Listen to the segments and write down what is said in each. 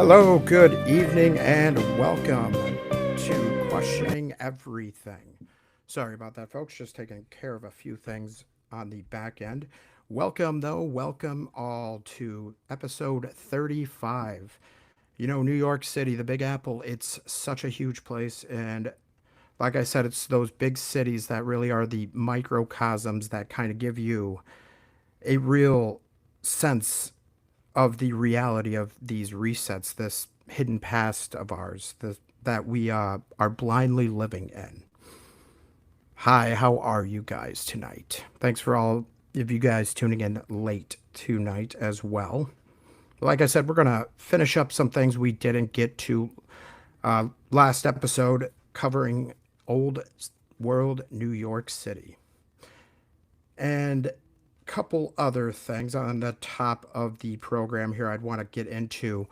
Hello, good evening, and welcome to Questioning Everything. Sorry about that, folks. Just taking care of a few things on the back end. Welcome, though. Welcome all to episode 35. You know, New York City, the Big Apple, it's such a huge place. And like I said, it's those big cities that really are the microcosms that kind of give you a real sense of the reality of these resets, this hidden past of ours that we are blindly living in. Hi, how are you guys tonight? Thanks for all of you guys tuning in late tonight as well. Like I said, we're going to finish up some things we didn't get to last episode, covering Old World New York City. And couple other things on the top of the program here I'd want to get into.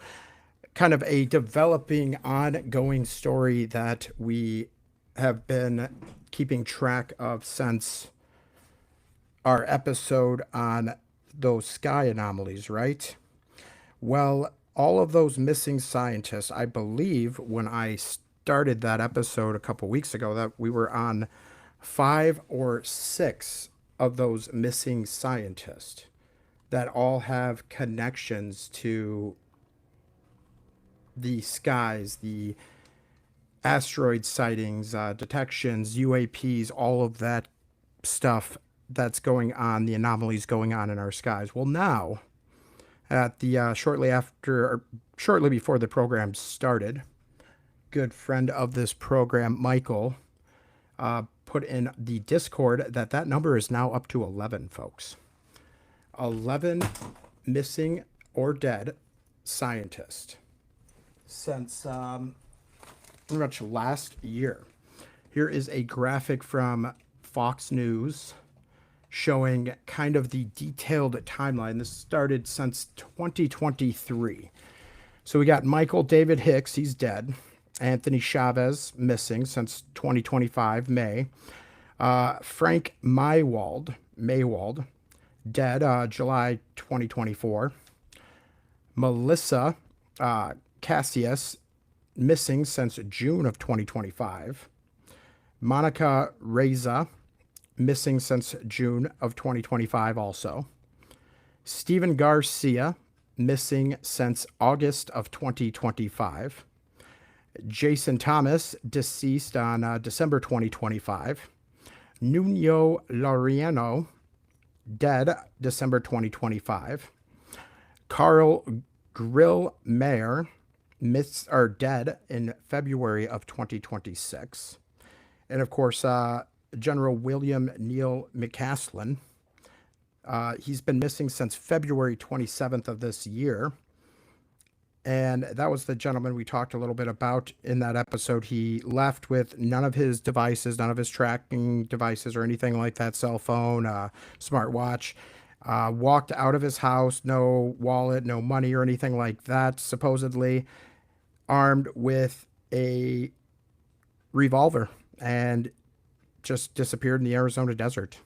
Kind of a developing, ongoing story that we have been keeping track of since our episode on those sky anomalies, right? Well, all of those missing scientists, I believe when I started that episode a couple weeks ago, that we were on 5 or 6 of those missing scientists that all have connections to the skies, the asteroid sightings, detections, UAPs, all of that stuff that's going on, the anomalies going on in our skies. Well, now, at the shortly before the program started, good friend of this program, Michael, put in the Discord that number is now up to 11, folks. 11 missing or dead scientists since pretty much last year. Here is a graphic from Fox News showing kind of the detailed timeline. This started since 2023. So we got Michael David Hicks, he's dead. Anthony Chavez, missing since 2025, May. Frank Maywald, dead July 2024. Melissa Cassius, missing since June of 2025. Monica Reza, missing since June of 2025 also. Stephen Garcia, missing since August of 2025. Jason Thomas, deceased on December 2025. Nuno Laureano, dead December 2025. Carl Grill Mayer, dead in February of 2026. And of course, General William Neil McCaslin, he's been missing since February 27th of this year. And that was the gentleman we talked a little bit about in that episode. He left with none of his devices, none of his tracking devices or anything like that, cell phone, smartwatch. Walked out of his house, no wallet, no money or anything like that, supposedly armed with a revolver, and just disappeared in the Arizona desert.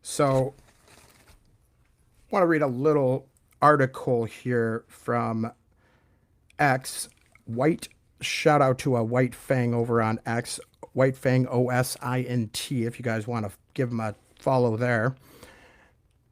So I want to read a little article here from X. Shout out to a White Fang over on X, White Fang OSINT, if you guys want to give him a follow there.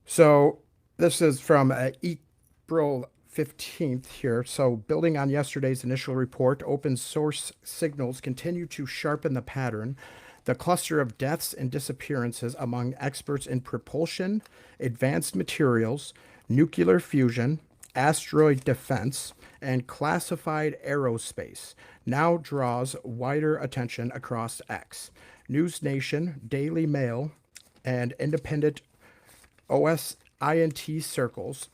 So this is from April 15th here. So building on yesterday's initial report, open source signals continue to sharpen the pattern. The cluster of deaths and disappearances among experts in propulsion, advanced materials, nuclear fusion, asteroid defense, and classified aerospace now draws wider attention across X. News Nation, Daily Mail, and independent OSINT circles.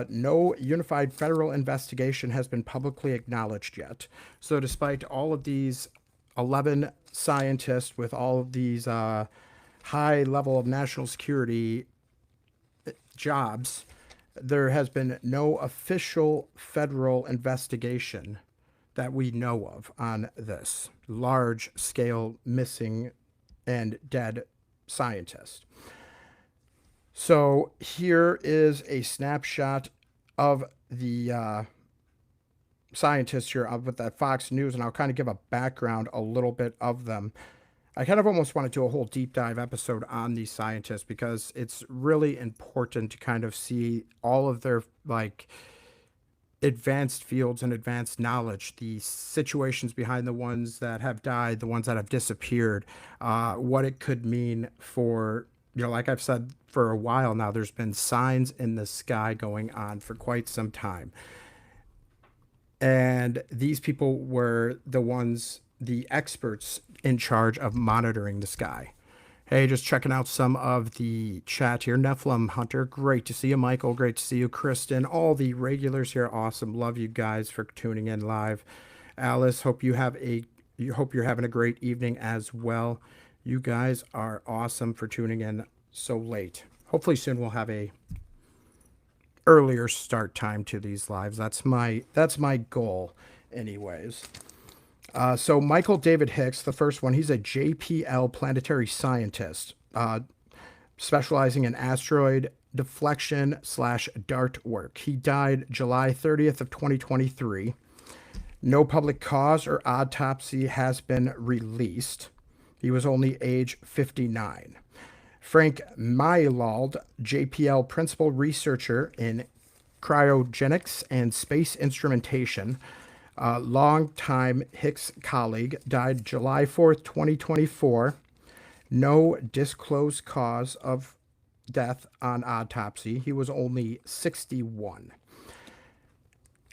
No unified federal investigation has been publicly acknowledged yet. So despite all of these 11 scientists with all of these high level of national security jobs, there has been no official federal investigation that we know of on this large scale missing and dead scientist. So here is a snapshot of the scientists here with that Fox News, and I'll kind of give a background, a little bit of them. I kind of almost want to do a whole deep dive episode on these scientists because it's really important to kind of see all of their like advanced fields and advanced knowledge, the situations behind the ones that have died, the ones that have disappeared, what it could mean for, like I've said for a while now, there's been signs in the sky going on for quite some time. And these people were the ones, the experts in charge of monitoring the sky. Hey, just checking out some of the chat here. Nephilim Hunter, great to see you. Michael, great to see you. Kristen, all the regulars here, awesome. Love you guys for tuning in live. Alice, hope you're having a great evening as well. You guys are awesome for tuning in so late. Hopefully soon we'll have a earlier start time to these lives. That's my goal, anyways. So Michael David Hicks, the first one, he's a JPL planetary scientist, specializing in asteroid deflection / dart work. He died July 30th of 2023. No public cause or autopsy has been released. He was only age 59. Frank Mylald, JPL principal researcher in cryogenics and space instrumentation, longtime Hicks colleague, died July 4th, 2024. No disclosed cause of death on autopsy. He was only 61.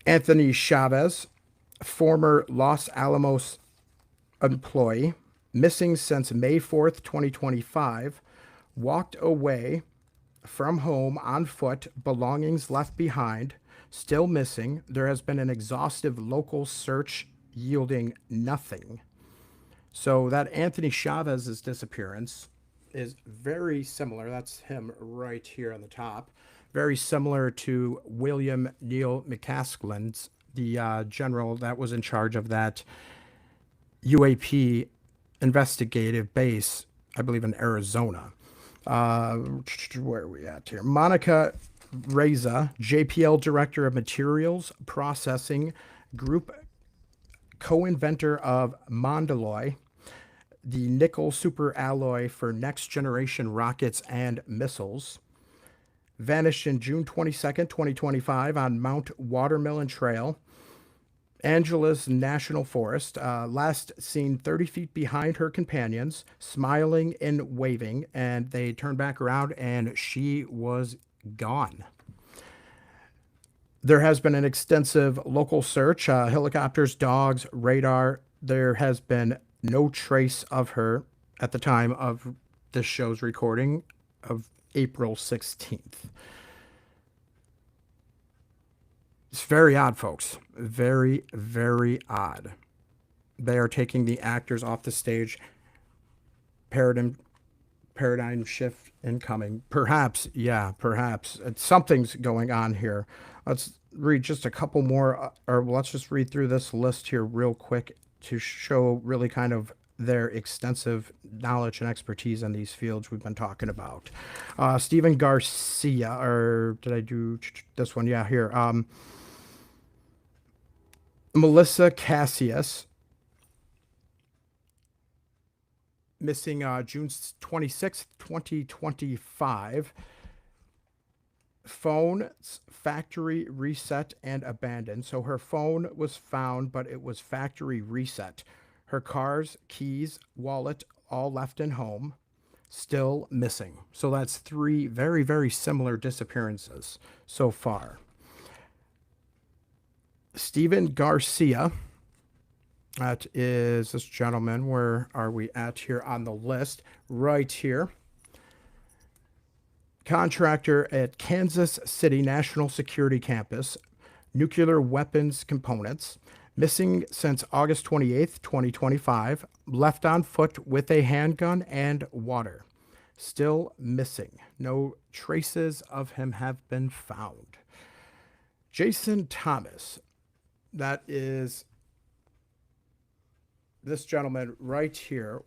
Anthony Chavez, former Los Alamos employee, missing since May 4th, 2025, walked away from home on foot, belongings left behind, still missing. There has been an exhaustive local search yielding nothing. So that Anthony Chavez's disappearance is very similar. That's him right here on the top. Very similar to William Neal McCasklin's, the general that was in charge of that UAP investigative base, I believe in Arizona. Where are we at here? Monica Reza, JPL Director of Materials Processing Group, co-inventor of Mondaloy, the nickel superalloy for next generation rockets and missiles. Vanished in June 22nd, 2025 on Mount Watermelon Trail, Angeles National Forest. Last seen 30 feet behind her companions, smiling and waving, and they turned back around and she was gone. There has been an extensive local search, helicopters, dogs, radar. There has been no trace of her at the time of this show's recording of April 16th. It's very odd, folks. Very, very odd. They are taking the actors off the stage. Paradigm shift incoming. Perhaps, yeah, perhaps. Something's going on here. Let's read just a couple more, or let's just read through this list here real quick to show really kind of their extensive knowledge and expertise in these fields we've been talking about. Stephen Garcia, or did I do this one? Yeah, here. Melissa Cassius, missing June 26th, 2025. Phone factory reset and abandoned. So her phone was found, but it was factory reset. Her cars, keys, wallet, all left in home, still missing. So that's 3 very, very similar disappearances so far. Stephen Garcia, that is this gentleman. Where are we at here on the list? Right here. Contractor at Kansas City National Security Campus, nuclear weapons components, missing since August 28th, 2025, left on foot with a handgun and water. Still missing. No traces of him have been found. Jason Thomas, that is this gentleman right here,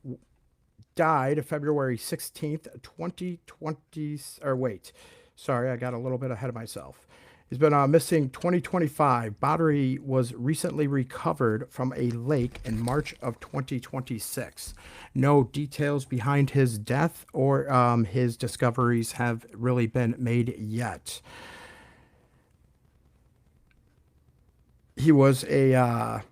died February 16th, 2020, or wait, sorry, I got a little bit ahead of myself. He's been missing 2025. Body was recently recovered from a lake in March of 2026. No details behind his death or his discoveries have really been made yet. He was a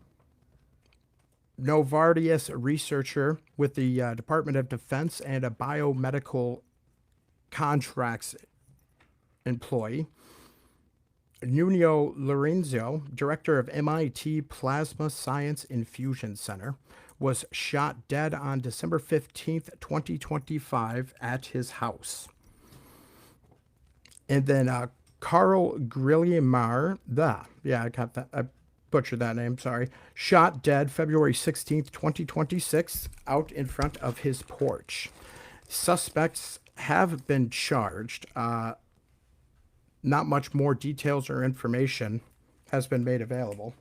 Novartis researcher with the Department of Defense and a biomedical contracts employee. Nuno Lorenzo, director of MIT Plasma Science Infusion Center, was shot dead on December 15th, 2025 at his house. And then Carl Grillemar, I got that. I butchered that name, sorry. Shot dead February 16th, 2026, out in front of his porch. Suspects have been charged. Not much more details or information has been made available.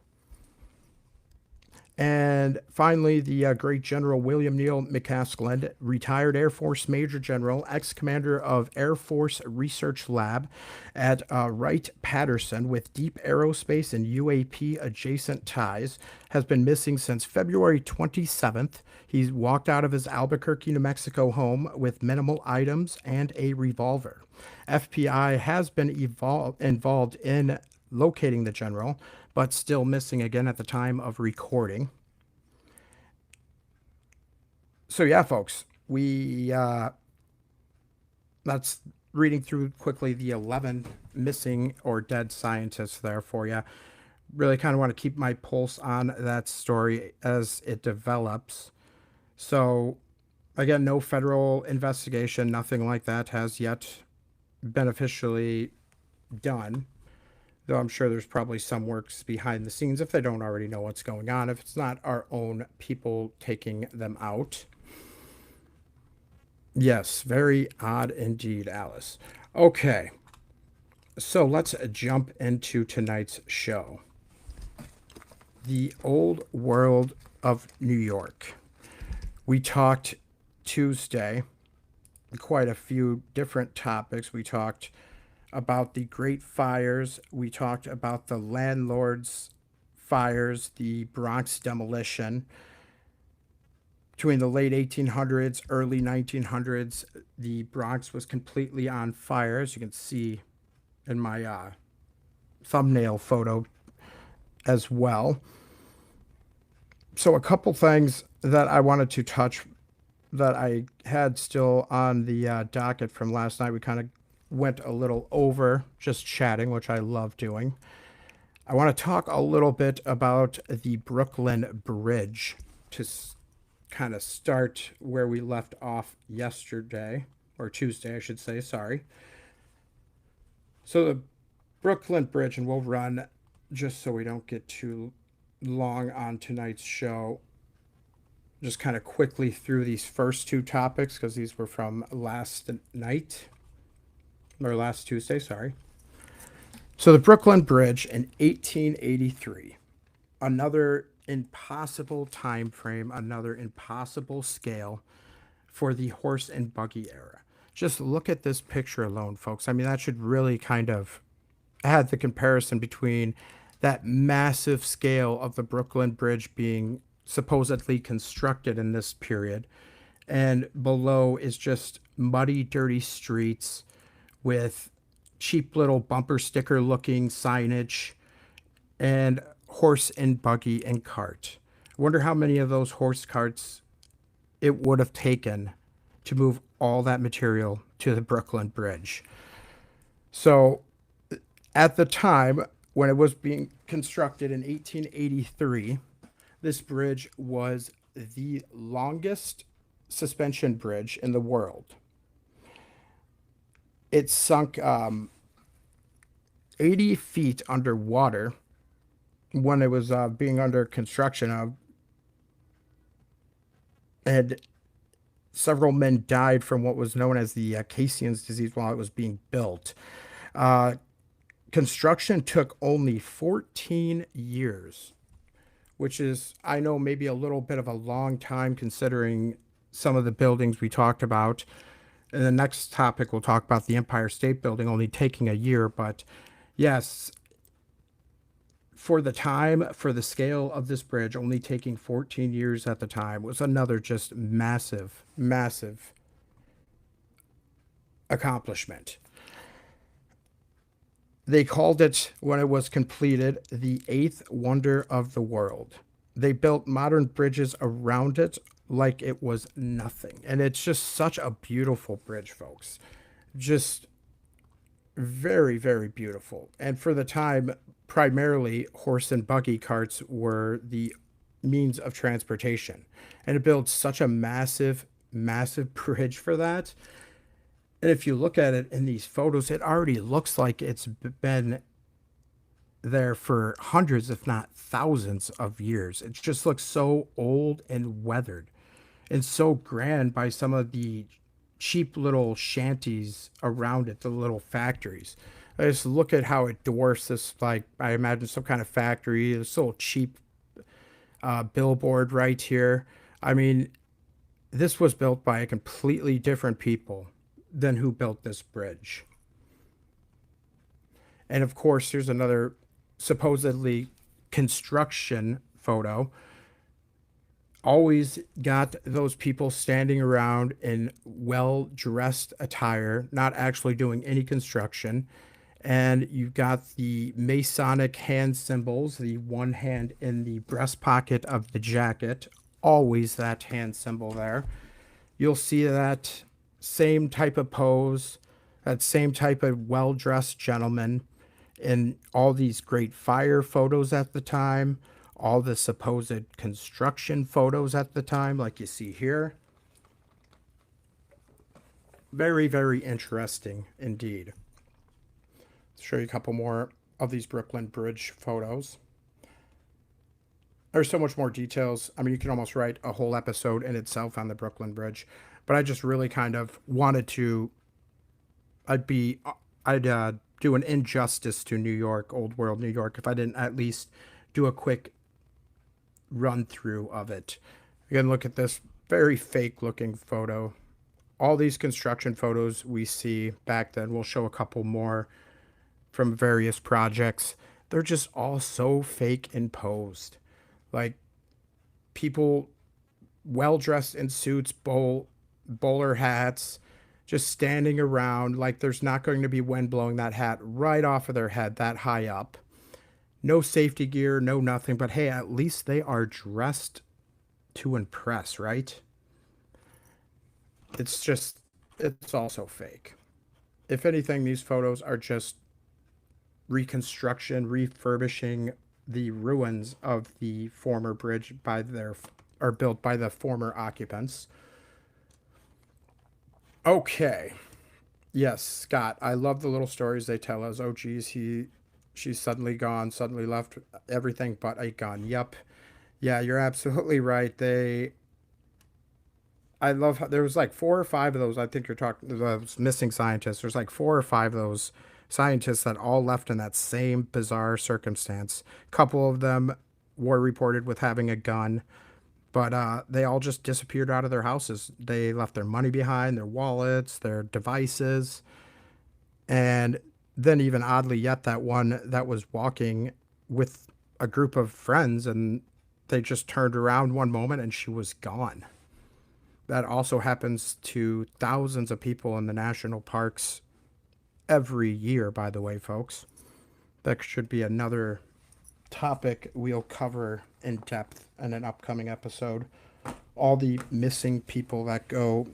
And finally, the great General William Neal McCaskill, retired Air Force Major General, ex-commander of Air Force Research Lab at Wright-Patterson with deep aerospace and UAP adjacent ties, has been missing since February 27th. He's walked out of his Albuquerque, New Mexico home with minimal items and a revolver. FBI has been involved in locating the general, but still missing again at the time of recording. So yeah, folks, that's reading through quickly the 11 missing or dead scientists there for you. Really kind of want to keep my pulse on that story as it develops. So again, no federal investigation, nothing like that has yet been officially done. Though I'm sure there's probably some works behind the scenes if they don't already know what's going on, if it's not our own people taking them out. Yes, very odd indeed, Alice. Okay, so let's jump into tonight's show. The Old World of New York. We talked Tuesday quite a few different topics. We talked about the Great Fires. We talked about the landlords' fires, the Bronx demolition. Between the late 1800s, early 1900s, the Bronx was completely on fire, as you can see in my thumbnail photo as well. So a couple things that I wanted to touch that I had still on the docket from last night. We kind of went a little over just chatting, which I love doing. I want to talk a little bit about the Brooklyn Bridge to kind of start where we left off yesterday, or Tuesday, I should say, sorry. So the Brooklyn Bridge, and we'll run just so we don't get too long on tonight's show, just kind of quickly through these first two topics because these were from last night. Or last Tuesday, sorry. So the Brooklyn Bridge in 1883, another impossible time frame, another impossible scale for the horse and buggy era. Just look at this picture alone, folks. I mean, that should really kind of add the comparison between that massive scale of the Brooklyn Bridge being supposedly constructed in this period, and below is just muddy, dirty streets with cheap little bumper sticker looking signage and horse and buggy and cart. I wonder how many of those horse carts it would have taken to move all that material to the Brooklyn Bridge. So at the time when it was being constructed in 1883, this bridge was the longest suspension bridge in the world. It sunk 80 feet underwater when it was being under construction. And several men died from what was known as the Cassian's disease while it was being built. Construction took only 14 years, which is, I know, maybe a little bit of a long time considering some of the buildings we talked about. In the next topic, we'll talk about the Empire State Building only taking a year, but Yes, for the time, for the scale of this bridge, only taking 14 years at the time, was another just massive, massive accomplishment. They called it, when it was completed, the eighth wonder of the world. They built modern bridges around it like it was nothing. And it's just such a beautiful bridge, folks. Just very, very beautiful. And for the time, primarily horse and buggy carts were the means of transportation. And it built such a massive, massive bridge for that. And if you look at it in these photos, it already looks like it's been there for hundreds, if not thousands of years. It just looks so old and weathered and so grand by some of the cheap little shanties around it, the little factories. I just look at how it dwarfs this, like, I imagine some kind of factory, this little cheap billboard right here. I mean, this was built by a completely different people than who built this bridge. And of course, here's another supposedly construction photo. Always got those people standing around in well dressed attire, not actually doing any construction. And you've got the Masonic hand symbols, the one hand in the breast pocket of the jacket, always that hand symbol there. You'll see that same type of pose, that same type of well dressed gentleman in all these great fire photos at the time, all the supposed construction photos at the time, like you see here. Very, very interesting indeed. Let's show you a couple more of these Brooklyn Bridge photos. There's so much more details. I mean, you can almost write a whole episode in itself on the Brooklyn Bridge, but I just really kind of wanted to, I'd do an injustice to New York, Old World New York, if I didn't at least do a quick run through of it. Again, look at this very fake looking photo. All these construction photos we see back then, we'll show a couple more from various projects. They're just all so fake and posed. Like people well dressed in suits, bowler hats, just standing around like there's not going to be wind blowing that hat right off of their head that high up. No safety gear, no nothing, but hey, at least they are dressed to impress, right? It's just, it's also fake. If anything, these photos are just reconstruction, refurbishing the ruins of the former bridge by their, or built by the former occupants. Okay. Yes, Scott. I love the little stories they tell us. Oh, geez, she's suddenly gone, suddenly left everything but a gun. Yep. Yeah, you're absolutely right. I love how there was like four or five of those. I think you're talking those missing scientists. There's like four or five of those scientists that all left in that same bizarre circumstance. A couple of them were reported with having a gun, but they all just disappeared out of their houses. They left their money behind, their wallets, their devices. And then, even oddly yet, that one that was walking with a group of friends and they just turned around one moment and she was gone. That also happens to thousands of people in the national parks every year, by the way, folks. That should be another topic we'll cover in depth in an upcoming episode. All the missing people that go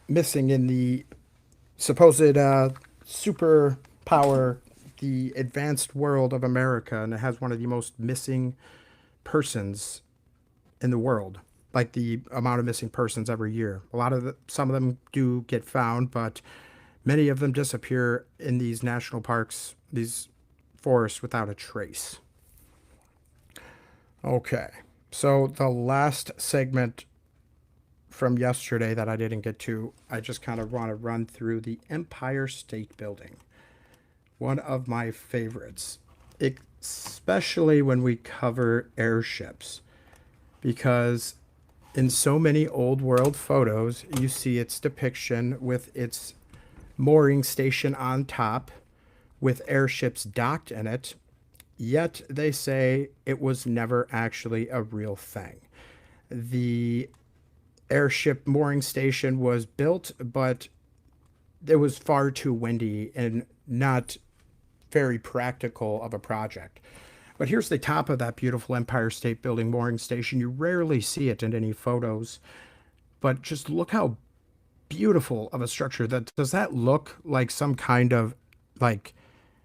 missing in the supposed superpower, the advanced world of America, and it has one of the most missing persons in the world. Like the amount of missing persons every year. Some of them do get found, but many of them disappear in these national parks, these forests, without a trace. Okay, so the last segment from yesterday that I didn't get to, I just kind of want to run through the Empire State Building. One of my favorites, especially when we cover airships, because in so many old world photos, you see its depiction with its mooring station on top, with airships docked in it, yet they say it was never actually a real thing. The airship mooring station was built, but it was far too windy and not very practical of a project. But here's the top of that beautiful Empire State Building mooring station. You rarely see it in any photos, but just look how beautiful of a structure that does. That look like some kind of like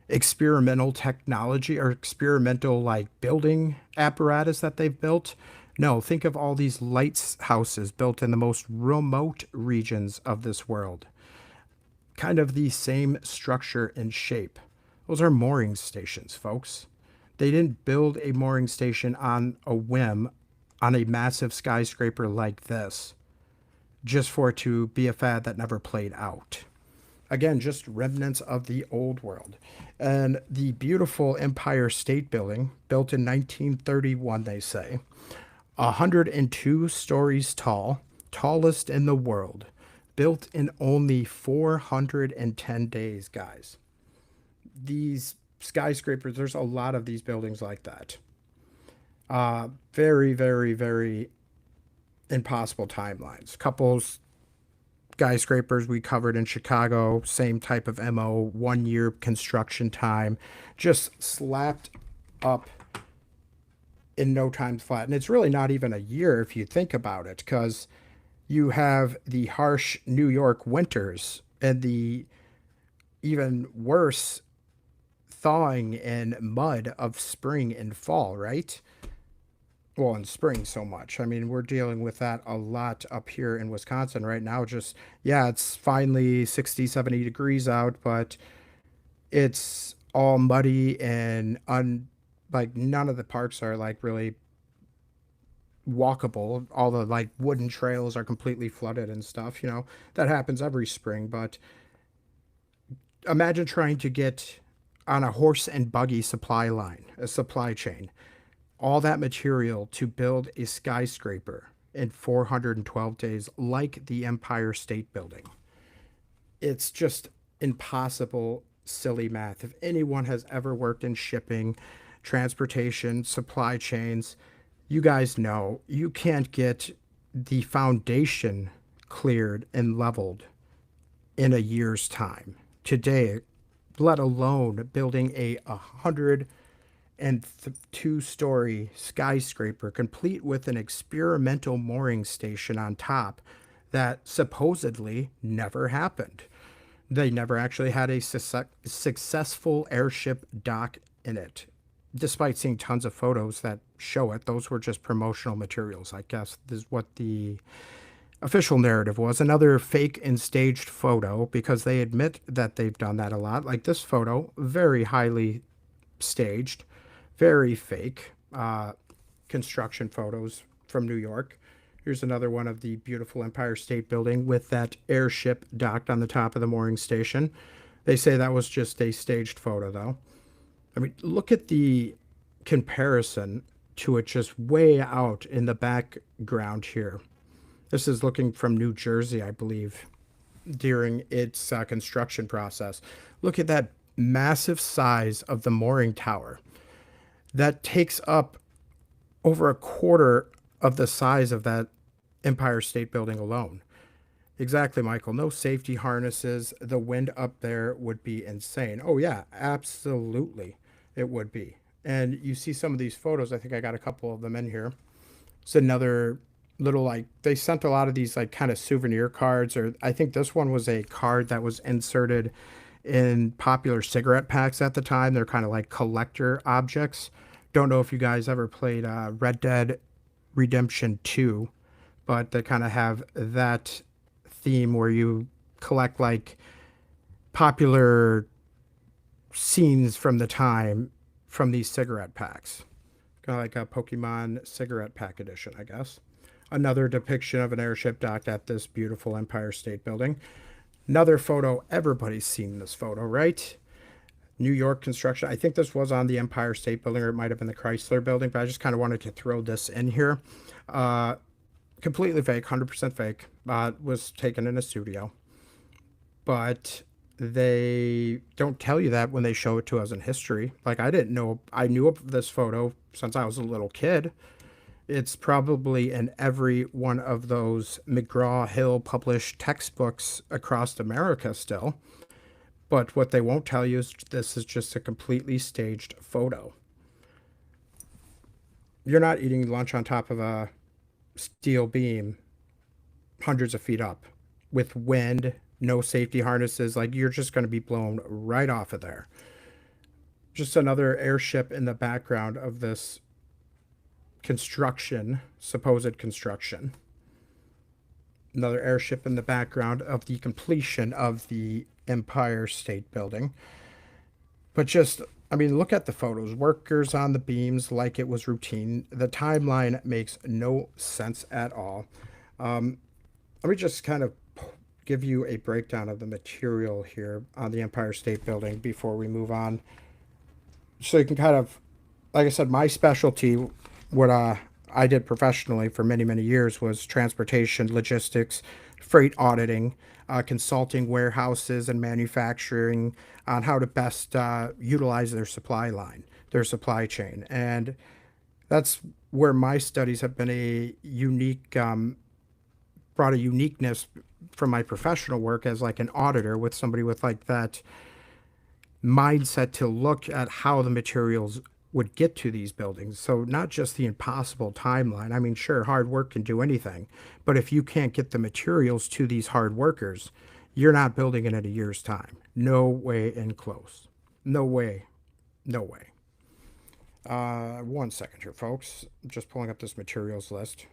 experimental technology or experimental like building apparatus that they've built? No, think of all these lighthouses built in the most remote regions of this world. Kind of the same structure and shape. Those are mooring stations, folks. They didn't build a mooring station on a whim on a massive skyscraper like this just for it to be a fad that never played out. Again, just remnants of the old world. And the beautiful Empire State Building, built in 1931, they say, 102 stories tall, tallest in the world, built in only 410 days, guys. These skyscrapers, there's a lot of these buildings like that. Very, very, very impossible timelines. Couples skyscrapers we covered in Chicago, same type of MO, 1 year construction time, just slapped up in no time flat. And it's really not even a year if you think about it, because you have the harsh New York winters and the even worse thawing and mud of spring and fall, right? Well, in spring so much. I mean, we're dealing with that a lot up here in Wisconsin right now. Just, yeah, it's finally 60, 70 degrees out, but it's all muddy and like none of the parks are like really walkable. All the like wooden trails are completely flooded and stuff, you know. That happens every spring, but imagine trying to get on a horse and buggy supply line, a supply chain, all that material to build a skyscraper in 412 days like the Empire State Building. It's just impossible, silly math. If anyone has ever worked in shipping, transportation, supply chains, you guys know you can't get the foundation cleared and leveled in a year's time. Today, let alone building a 102-story skyscraper complete with an experimental mooring station on top that supposedly never happened. They never actually had a successful airship dock in it. Despite seeing tons of photos that show it, those were just promotional materials, I guess, is what the official narrative was. Another fake and staged photo, because they admit that they've done that a lot. Like this photo, very highly staged, very fake construction photos from New York. Here's another one of the beautiful Empire State Building with that airship docked on the top of the mooring station. They say that was just a staged photo, though. I mean, look at the comparison to it just way out in the background here. This is looking from New Jersey, I believe, during its construction process. Look at that massive size of the mooring tower. That takes up over a quarter of the size of that Empire State Building alone. Exactly, Michael. No safety harnesses. The wind up there would be insane. Oh, yeah, absolutely. It would be. And you see some of these photos. I think I got a couple of them in here. It's another little, like, they sent a lot of these, like, kind of souvenir cards. Or I think this one was a card that was inserted in popular cigarette packs at the time. They're kind of like collector objects. Don't know if you guys ever played Red Dead Redemption 2, but they kind of have that theme where you collect like popular scenes from the time from these cigarette packs. Kind of like a Pokemon cigarette pack edition, I guess. Another depiction of an airship docked at this beautiful Empire State Building. Another photo, everybody's seen this photo, right? New York construction. I think this was on the Empire State Building, or it might have been the Chrysler Building, but I just kind of wanted to throw this in here. Completely fake, 100% fake. Was taken in a studio. But they don't tell you that when they show it to us in history. Like, I didn't know, I knew of this photo since I was a little kid. It's probably in every one of those McGraw-Hill published textbooks across America still. But what they won't tell you is this is just a completely staged photo. You're not eating lunch on top of a steel beam hundreds of feet up with wind, no safety harnesses. Like, you're just going to be blown right off of there. Just another airship in the background of this construction, supposed construction. Another airship in the background of the completion of the Empire State Building. But just, I mean, look at the photos. Workers on the beams like it was routine. The timeline makes no sense at all. Let me just kind of give you a breakdown of the material here on the Empire State Building before we move on. So you can kind of, like I said, my specialty, what I did professionally for many, many years was transportation, logistics, freight auditing, consulting warehouses and manufacturing on how to best utilize their supply line, their supply chain. And that's where my studies have been a unique, brought a uniqueness from my professional work as like an auditor with somebody with like that mindset to look at how the materials would get to these buildings. So not just the impossible timeline. I mean, sure, hard work can do anything, but if you can't get the materials to these hard workers, you're not building it in a year's time. No way in close. No way. No way. 1 second here, folks. I'm just pulling up this materials list.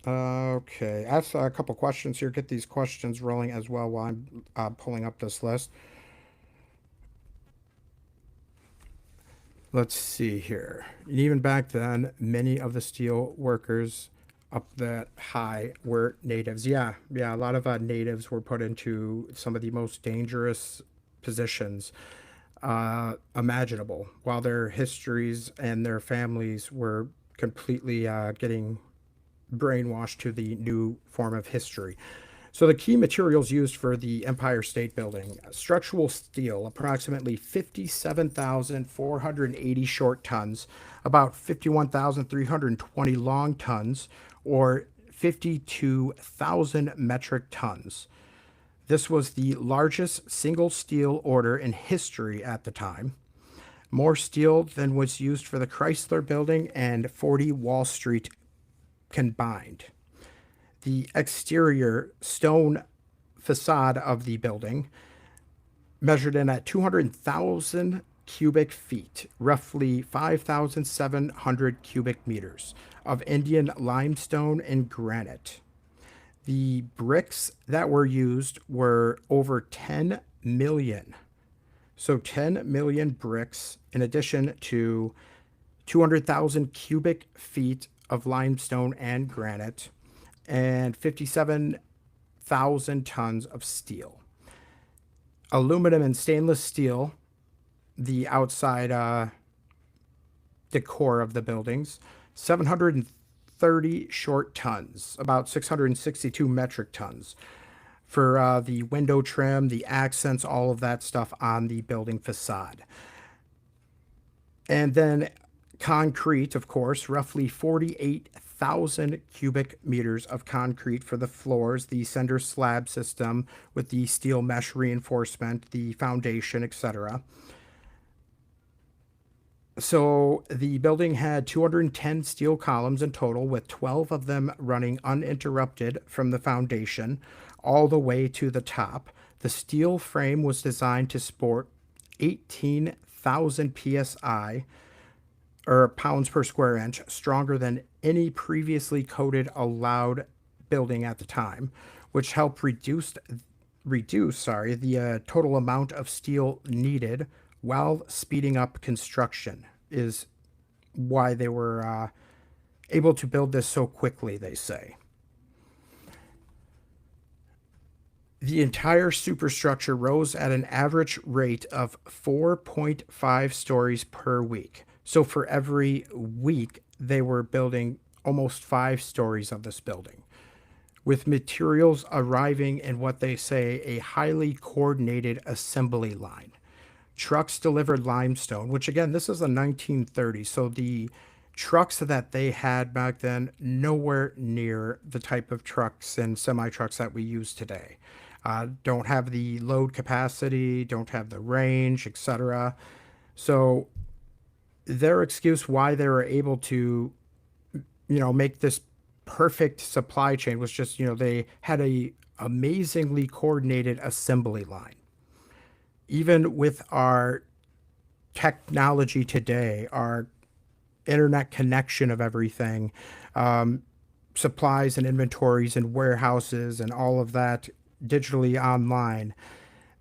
Okay, I have a couple questions here. Get these questions rolling as well while I'm pulling up this list. Let's see here. Even back then, many of the steel workers up that high were natives. Yeah, a lot of natives were put into some of the most dangerous positions imaginable, while their histories and their families were completely getting brainwashed to the new form of history. So the key materials used for the Empire State Building: structural steel, approximately 57,480 short tons, about 51,320 long tons, or 52,000 metric tons. This was the largest single steel order in history at the time. More steel than was used for the Chrysler Building and 40 Wall Street combined. The exterior stone facade of the building measured in at 200,000 cubic feet, roughly 5,700 cubic meters of Indian limestone and granite. The bricks that were used were over 10 million. So 10 million bricks, in addition to 200,000 cubic feet of limestone and granite, and 57,000 tons of steel. Aluminum and stainless steel, the outside decor of the buildings, 730 short tons, about 662 metric tons, for the window trim, the accents, all of that stuff on the building facade. And then concrete, of course, roughly 48,000 cubic meters of concrete for the floors, the cinder slab system with the steel mesh reinforcement, the foundation, etc. So the building had 210 steel columns in total, with 12 of them running uninterrupted from the foundation all the way to the top. The steel frame was designed to support 18,000 psi, or pounds per square inch, stronger than any previously coated allowed building at the time, which helped reduce the total amount of steel needed while speeding up construction, is why they were able to build this so quickly, they say. The entire superstructure rose at an average rate of 4.5 stories per week. So for every week, they were building almost 5 stories of this building, with materials arriving in what they say a highly coordinated assembly line. Trucks delivered limestone, which again, this is the 1930s. So the trucks that they had back then, nowhere near the type of trucks and semi trucks that we use today. Don't have the load capacity, don't have the range, etc. So their excuse why they were able to, make this perfect supply chain was just, they had a amazingly coordinated assembly line. Even with our technology today, our internet connection of everything, supplies and inventories and warehouses and all of that digitally online,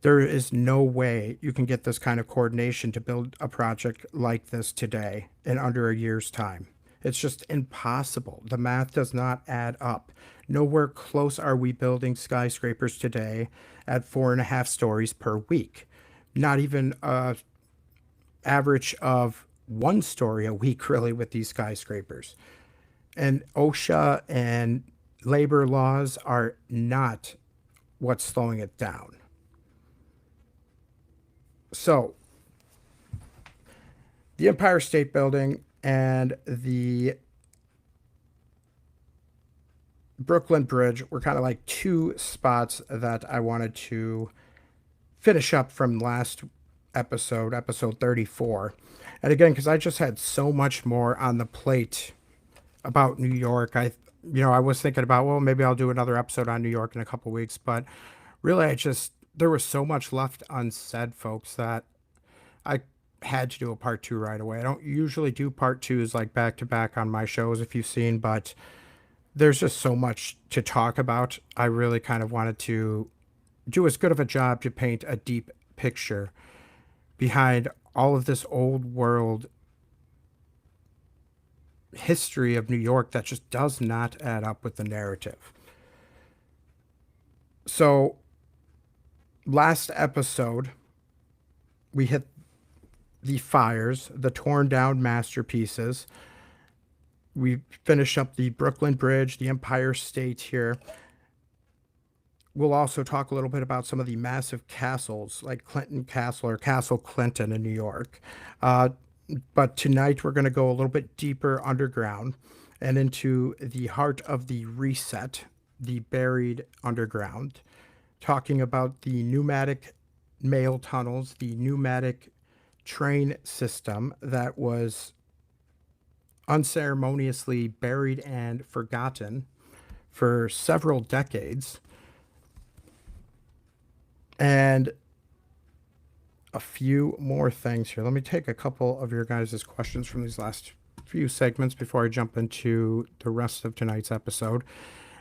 there is no way you can get this kind of coordination to build a project like this today in under a year's time. It's just impossible. The math does not add up. Nowhere close are we building skyscrapers today at 4.5 stories per week. Not even a average of 1 story a week, really, with these skyscrapers. And OSHA and labor laws are not what's slowing it down. So, the Empire State Building and the Brooklyn Bridge were kind of like two spots that I wanted to finish up from last episode 34. And again, because I just had so much more on the plate about New York, I was thinking about, well, maybe I'll do another episode on New York in a couple weeks, but really, there was so much left unsaid, folks, that I had to do a part two right away. I don't usually do part twos like back to back on my shows, if you've seen, but there's just so much to talk about. I really kind of wanted to do as good of a job to paint a deep picture behind all of this old world history of New York that just does not add up with the narrative. So, last episode, we hit the fires, the torn down masterpieces. We finished up the Brooklyn Bridge, the Empire State here. We'll also talk a little bit about some of the massive castles, like Clinton Castle or Castle Clinton in New York. But tonight we're going to go a little bit deeper underground and into the heart of the reset, the buried underground, talking about the pneumatic mail tunnels, the pneumatic train system that was unceremoniously buried and forgotten for several decades. And a few more things here. Let me take a couple of your guys' questions from these last few segments before I jump into the rest of tonight's episode.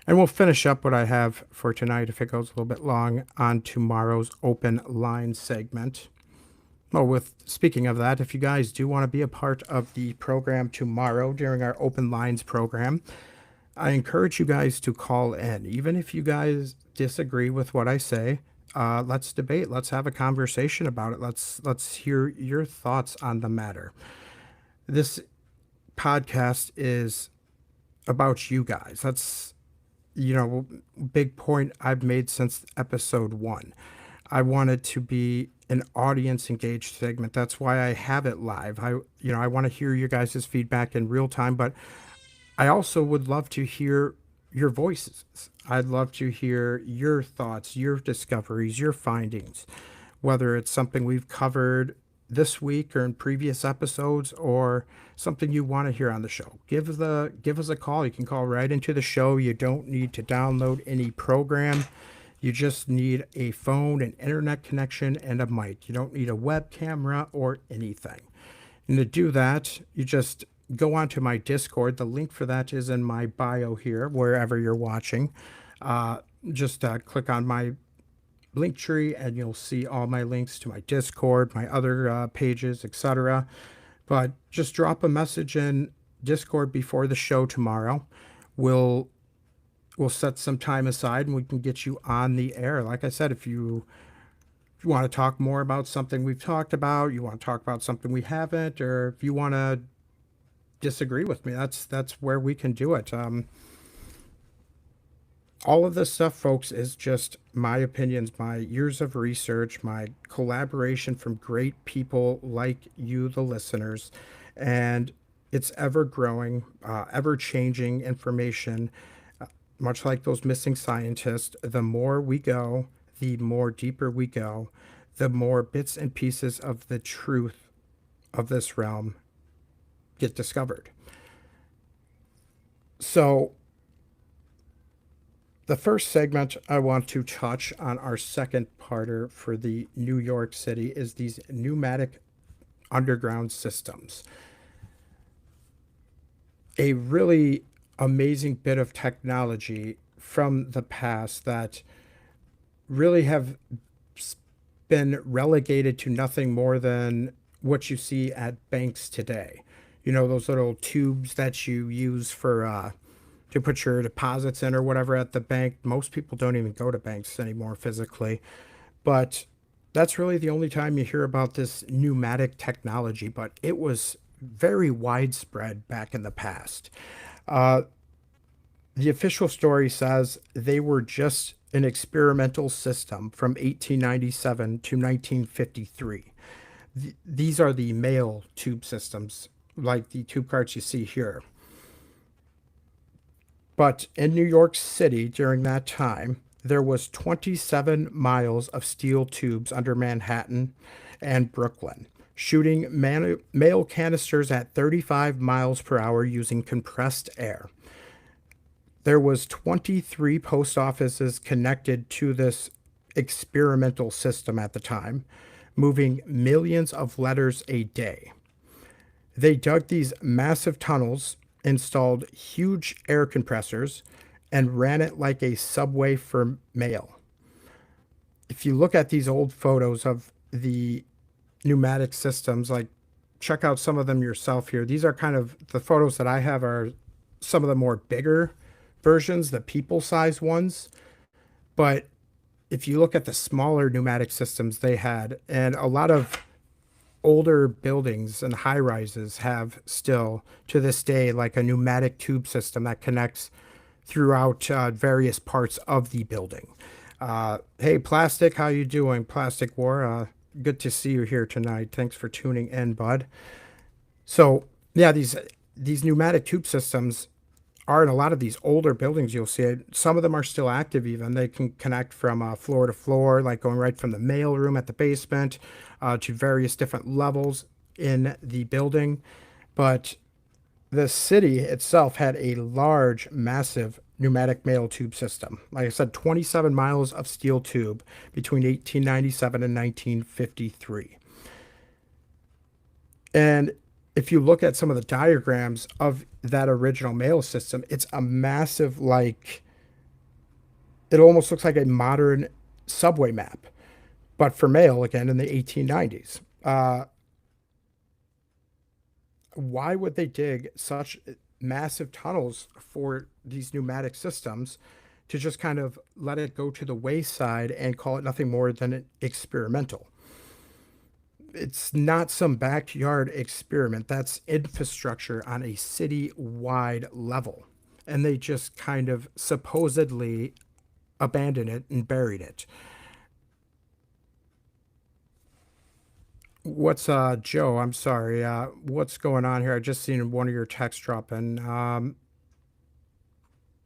And we'll finish up what I have for tonight, if it goes a little bit long, on tomorrow's open line segment. Well, speaking of that, if you guys do want to be a part of the program tomorrow during our open lines program, I encourage you guys to call in. Even if you guys disagree with what I say, let's debate. Let's have a conversation about it. Let's hear your thoughts on the matter. This podcast is about you guys. That's, big point I've made since episode 1. I want it to be an audience engaged segment. That's why I have it live. I want to hear your guys' feedback in real time, but I also would love to hear your voices. I'd love to hear your thoughts, your discoveries, your findings, whether it's something we've covered this week or in previous episodes or something you want to hear on the show. Give us a call. You can call right into the show. You don't need to download any program. You just need a phone, an internet connection, and a mic. You don't need a web camera or anything. And to do that, you just go onto my Discord. The link for that is in my bio here, wherever you're watching. Just click on my link tree and you'll see all my links to my Discord, my other pages, etc. But just drop a message in Discord before the show tomorrow. We'll set some time aside and we can get you on the air. Like I said, if you want to talk more about something we've talked about, you want to talk about something we haven't, or if you want to disagree with me, that's where we can do it. All of this stuff, folks, is just my opinions, my years of research, my collaboration from great people like you, the listeners, and it's ever growing, ever changing information, much like those missing scientists. The more we go, the more deeper we go, the more bits and pieces of the truth of this realm get discovered. So, the first segment I want to touch on, our second parter for the New York City, is these pneumatic underground systems. A really amazing bit of technology from the past that really have been relegated to nothing more than what you see at banks today. You know, those little tubes that you use for to put your deposits in or whatever at the bank. Most people don't even go to banks anymore physically, but that's really the only time you hear about this pneumatic technology. But it was very widespread back in the past. Uh, the official story says they were just an experimental system from 1897 to 1953. These are the mail tube systems, like the tube carts you see here. But in New York City during that time, there was 27 miles of steel tubes under Manhattan and Brooklyn, shooting mail canisters at 35 miles per hour using compressed air. There was 23 post offices connected to this experimental system at the time, moving millions of letters a day. They dug these massive tunnels, installed huge air compressors, and ran it like a subway for mail. If you look at these old photos of the pneumatic systems, like check out some of them yourself here. These are kind of the photos that I have are some of the more bigger versions, the people size ones. But if you look at the smaller pneumatic systems they had, and a lot of older buildings and high rises have still to this day like a pneumatic tube system that connects throughout various parts of the building. Hey, Plastic, how you doing? Plastic War, good to see you here tonight. Thanks for tuning in, bud. So yeah, these pneumatic tube systems are in a lot of these older buildings. You'll see it. Some of them are still active. Even they can connect from floor to floor, like going right from the mail room at the basement to various different levels in the building. But the city itself had a large, massive pneumatic mail tube system. Like I said, 27 miles of steel tube between 1897 and 1953. And if you look at some of the diagrams of that original mail system, it's a massive, like, it almost looks like a modern subway map, but for mail again in the 1890s. Why would they dig such massive tunnels for these pneumatic systems to just kind of let it go to the wayside and call it nothing more than an experimental? It's not some backyard experiment. That's infrastructure on a city-wide level. And they just kind of supposedly abandoned it and buried it. What's Joe? I'm sorry. What's going on here? I just seen one of your texts drop in.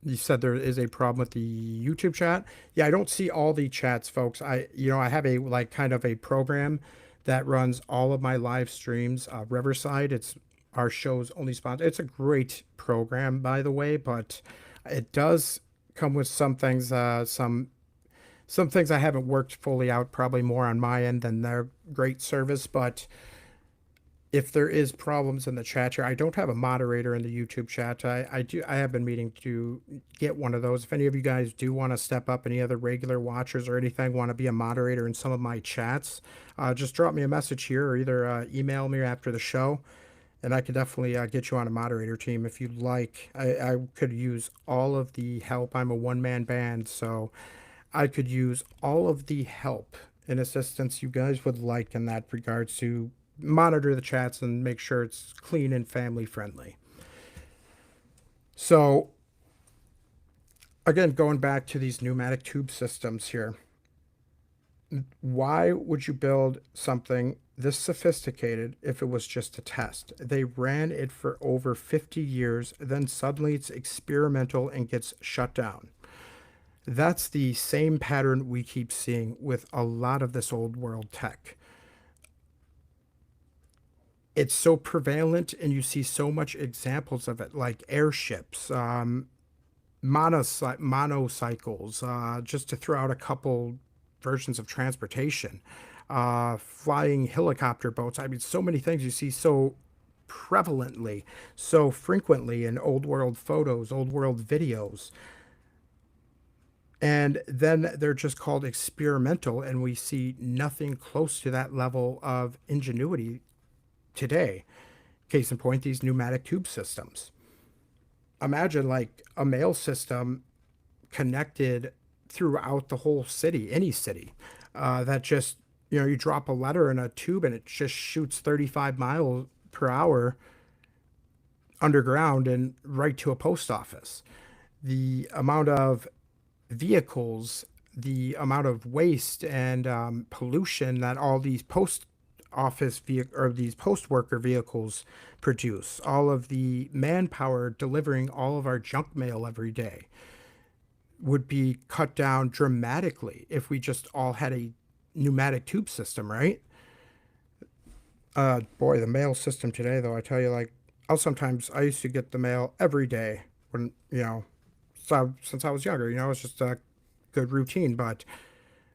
You said there is a problem with the YouTube chat. Yeah, I don't see all the chats, folks. I have a like kind of a program that runs all of my live streams. Riverside, it's our show's only sponsor. It's a great program, by the way, but it does come with some things, some things I haven't worked fully out, probably more on my end than their great service. But if there is problems in the chat here, I don't have a moderator in the YouTube chat. I have been meaning to get one of those. If any of you guys do want to step up, any other regular watchers or anything, want to be a moderator in some of my chats, just drop me a message here or either email me after the show, and I could definitely get you on a moderator team if you'd like. I could use all of the help. I'm a one-man band, so I could use all of the help and assistance you guys would like in that regards to monitor the chats and make sure it's clean and family friendly. So Again, going back to these pneumatic tube systems here, why would you build something this sophisticated if it was just a test? They ran it for over 50 years, then suddenly it's experimental and gets shut down. That's the same pattern we keep seeing with a lot of this old world tech. It's so prevalent, and you see so much examples of it, like airships, monocycles, just to throw out a couple versions of transportation, flying helicopter boats. I mean, so many things you see so prevalently, so frequently in old world photos, old world videos. And then they're just called experimental, and we see nothing close to that level of ingenuity today. Case in point, these pneumatic tube systems. Imagine like a mail system connected throughout the whole city, any city, that just, you drop a letter in a tube and it just shoots 35 miles per hour underground and right to a post office. The amount of vehicles, the amount of waste and pollution that all these post office vehicle or these post worker vehicles produce, all of the manpower delivering all of our junk mail every day would be cut down dramatically if we just all had a pneumatic tube system, right? Boy, the mail system today, though, I tell you, like, I used to get the mail every day when, so since I was younger, it's just a good routine. But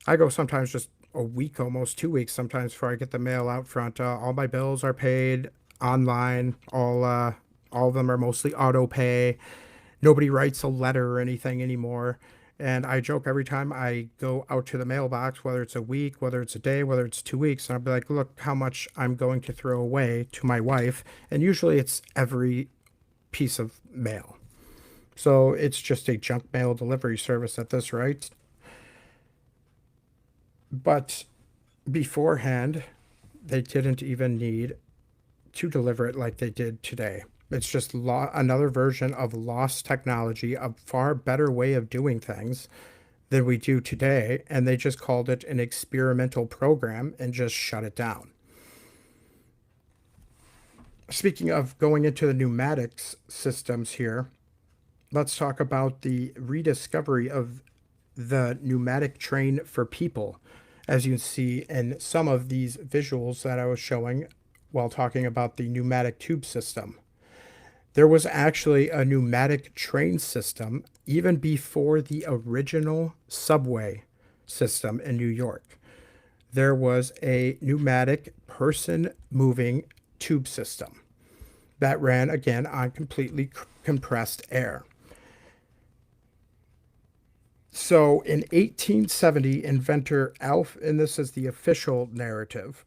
I go sometimes just a week, almost 2 weeks sometimes before I get the mail out front. All my bills are paid online. All of them are mostly auto pay. Nobody writes a letter or anything anymore. And I joke every time I go out to the mailbox, whether it's a week, whether it's a day, whether it's 2 weeks, and I'll be like, look how much I'm going to throw away to my wife. And usually it's every piece of mail. So it's just a junk mail delivery service at this rate. But beforehand, they didn't even need to deliver it like they did today. It's just another version of lost technology, a far better way of doing things than we do today. And they just called it an experimental program and just shut it down. Speaking of going into the pneumatics systems here, let's talk about the rediscovery of the pneumatic train for people, as you can see in some of these visuals that I was showing while talking about the pneumatic tube system. There was actually a pneumatic train system even before the original subway system in New York. There was a pneumatic person moving tube system that ran again on completely compressed air. So in 1870, and this is the official narrative,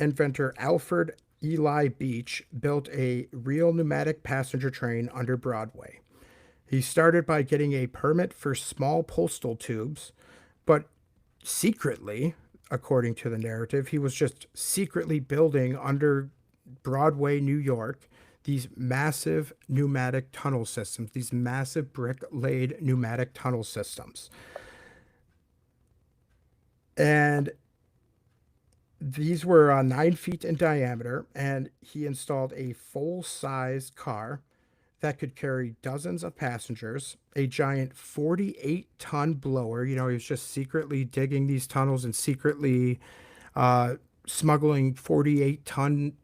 inventor Alfred Eli Beach built a real pneumatic passenger train under Broadway. He started by getting a permit for small postal tubes, but secretly, according to the narrative, he was just secretly building under Broadway, New York, these massive pneumatic tunnel systems, these massive brick-laid pneumatic tunnel systems. And these were 9 feet in diameter, and he installed a full-sized car that could carry dozens of passengers, a giant 48-ton blower. He was just secretly digging these tunnels and secretly smuggling 48-ton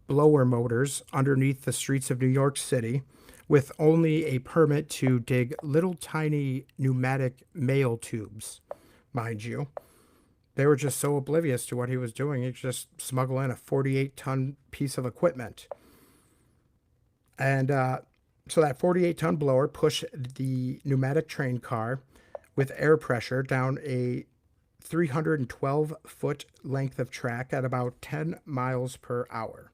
blower motors underneath the streets of New York City with only a permit to dig little tiny pneumatic mail tubes, mind you. They were just so oblivious to what he was doing. He just smuggled in a 48-ton piece of equipment. And so that 48-ton blower pushed the pneumatic train car with air pressure down a 312-foot length of track at about 10 miles per hour.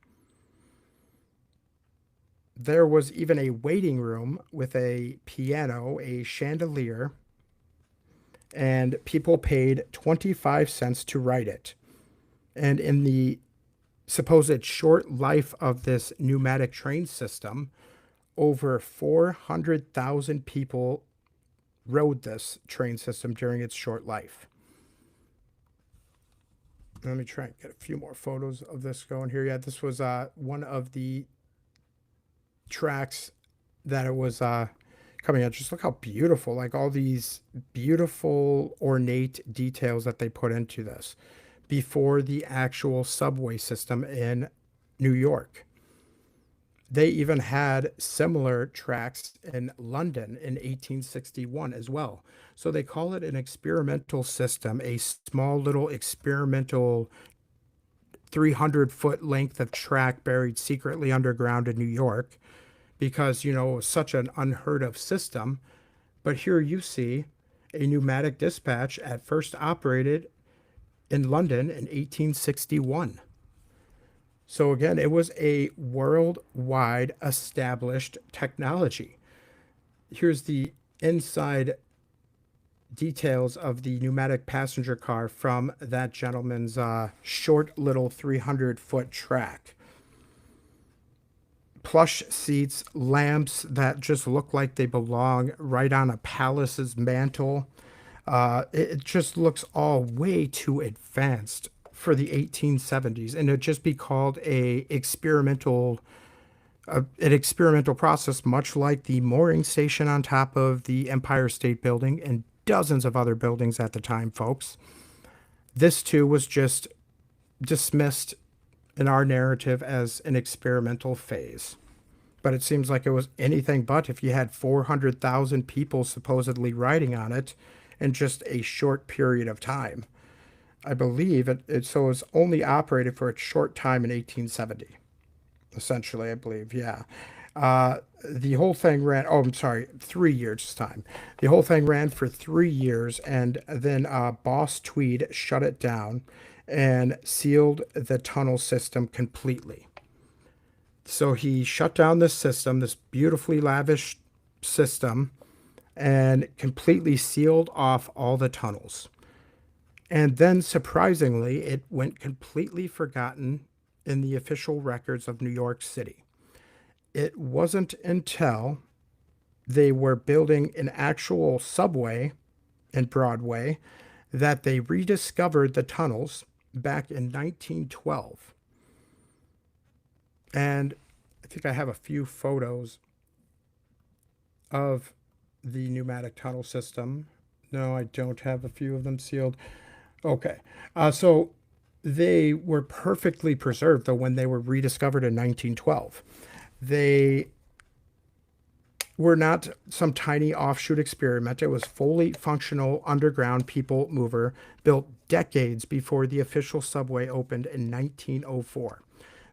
There was even a waiting room with a piano, a chandelier, and people paid 25 cents to ride it. And in the supposed short life of this pneumatic train system, over 400,000 people rode this train system during its short life. Let me try and get a few more photos of this going here. Yeah, this was one of the tracks that it was coming out. Just look how beautiful, like all these beautiful ornate details that they put into this before the actual subway system in New York. They even had similar tracks in London in 1861 as well. So they call it an experimental system, a small little experimental 300-foot length of track buried secretly underground in New York because, you know, it was such an unheard of system. But here you see a pneumatic dispatch at first operated in London in 1861. So again, it was a worldwide established technology. Here's the inside details of the pneumatic passenger car from that gentleman's short little 300-foot track. Plush seats, lamps that just look like they belong right on a palace's mantle. It just looks all way too advanced for the 1870s, and it'd just be called an experimental process, much like the mooring station on top of the Empire State Building and dozens of other buildings at the time, folks. This too was just dismissed in our narrative as an experimental phase. But it seems like it was anything but if you had 400,000 people supposedly riding on it in just a short period of time. I believe so it was only operated for a short time in 1870. Essentially, I believe, yeah. The whole thing ran, oh, I'm sorry, 3 years this time. The whole thing ran for 3 years, and then Boss Tweed shut it down and sealed the tunnel system completely. So he shut down this system, this beautifully lavish system, and completely sealed off all the tunnels. And then, surprisingly, it went completely forgotten in the official records of New York City. It wasn't until they were building an actual subway in Broadway that they rediscovered the tunnels back in 1912. And I think I have a few photos of the pneumatic tunnel system. No, I don't have a few of them sealed. Okay. So they were perfectly preserved, though, when they were rediscovered in 1912. They were not some tiny offshoot experiment. It was fully functional underground people mover built decades before the official subway opened in 1904.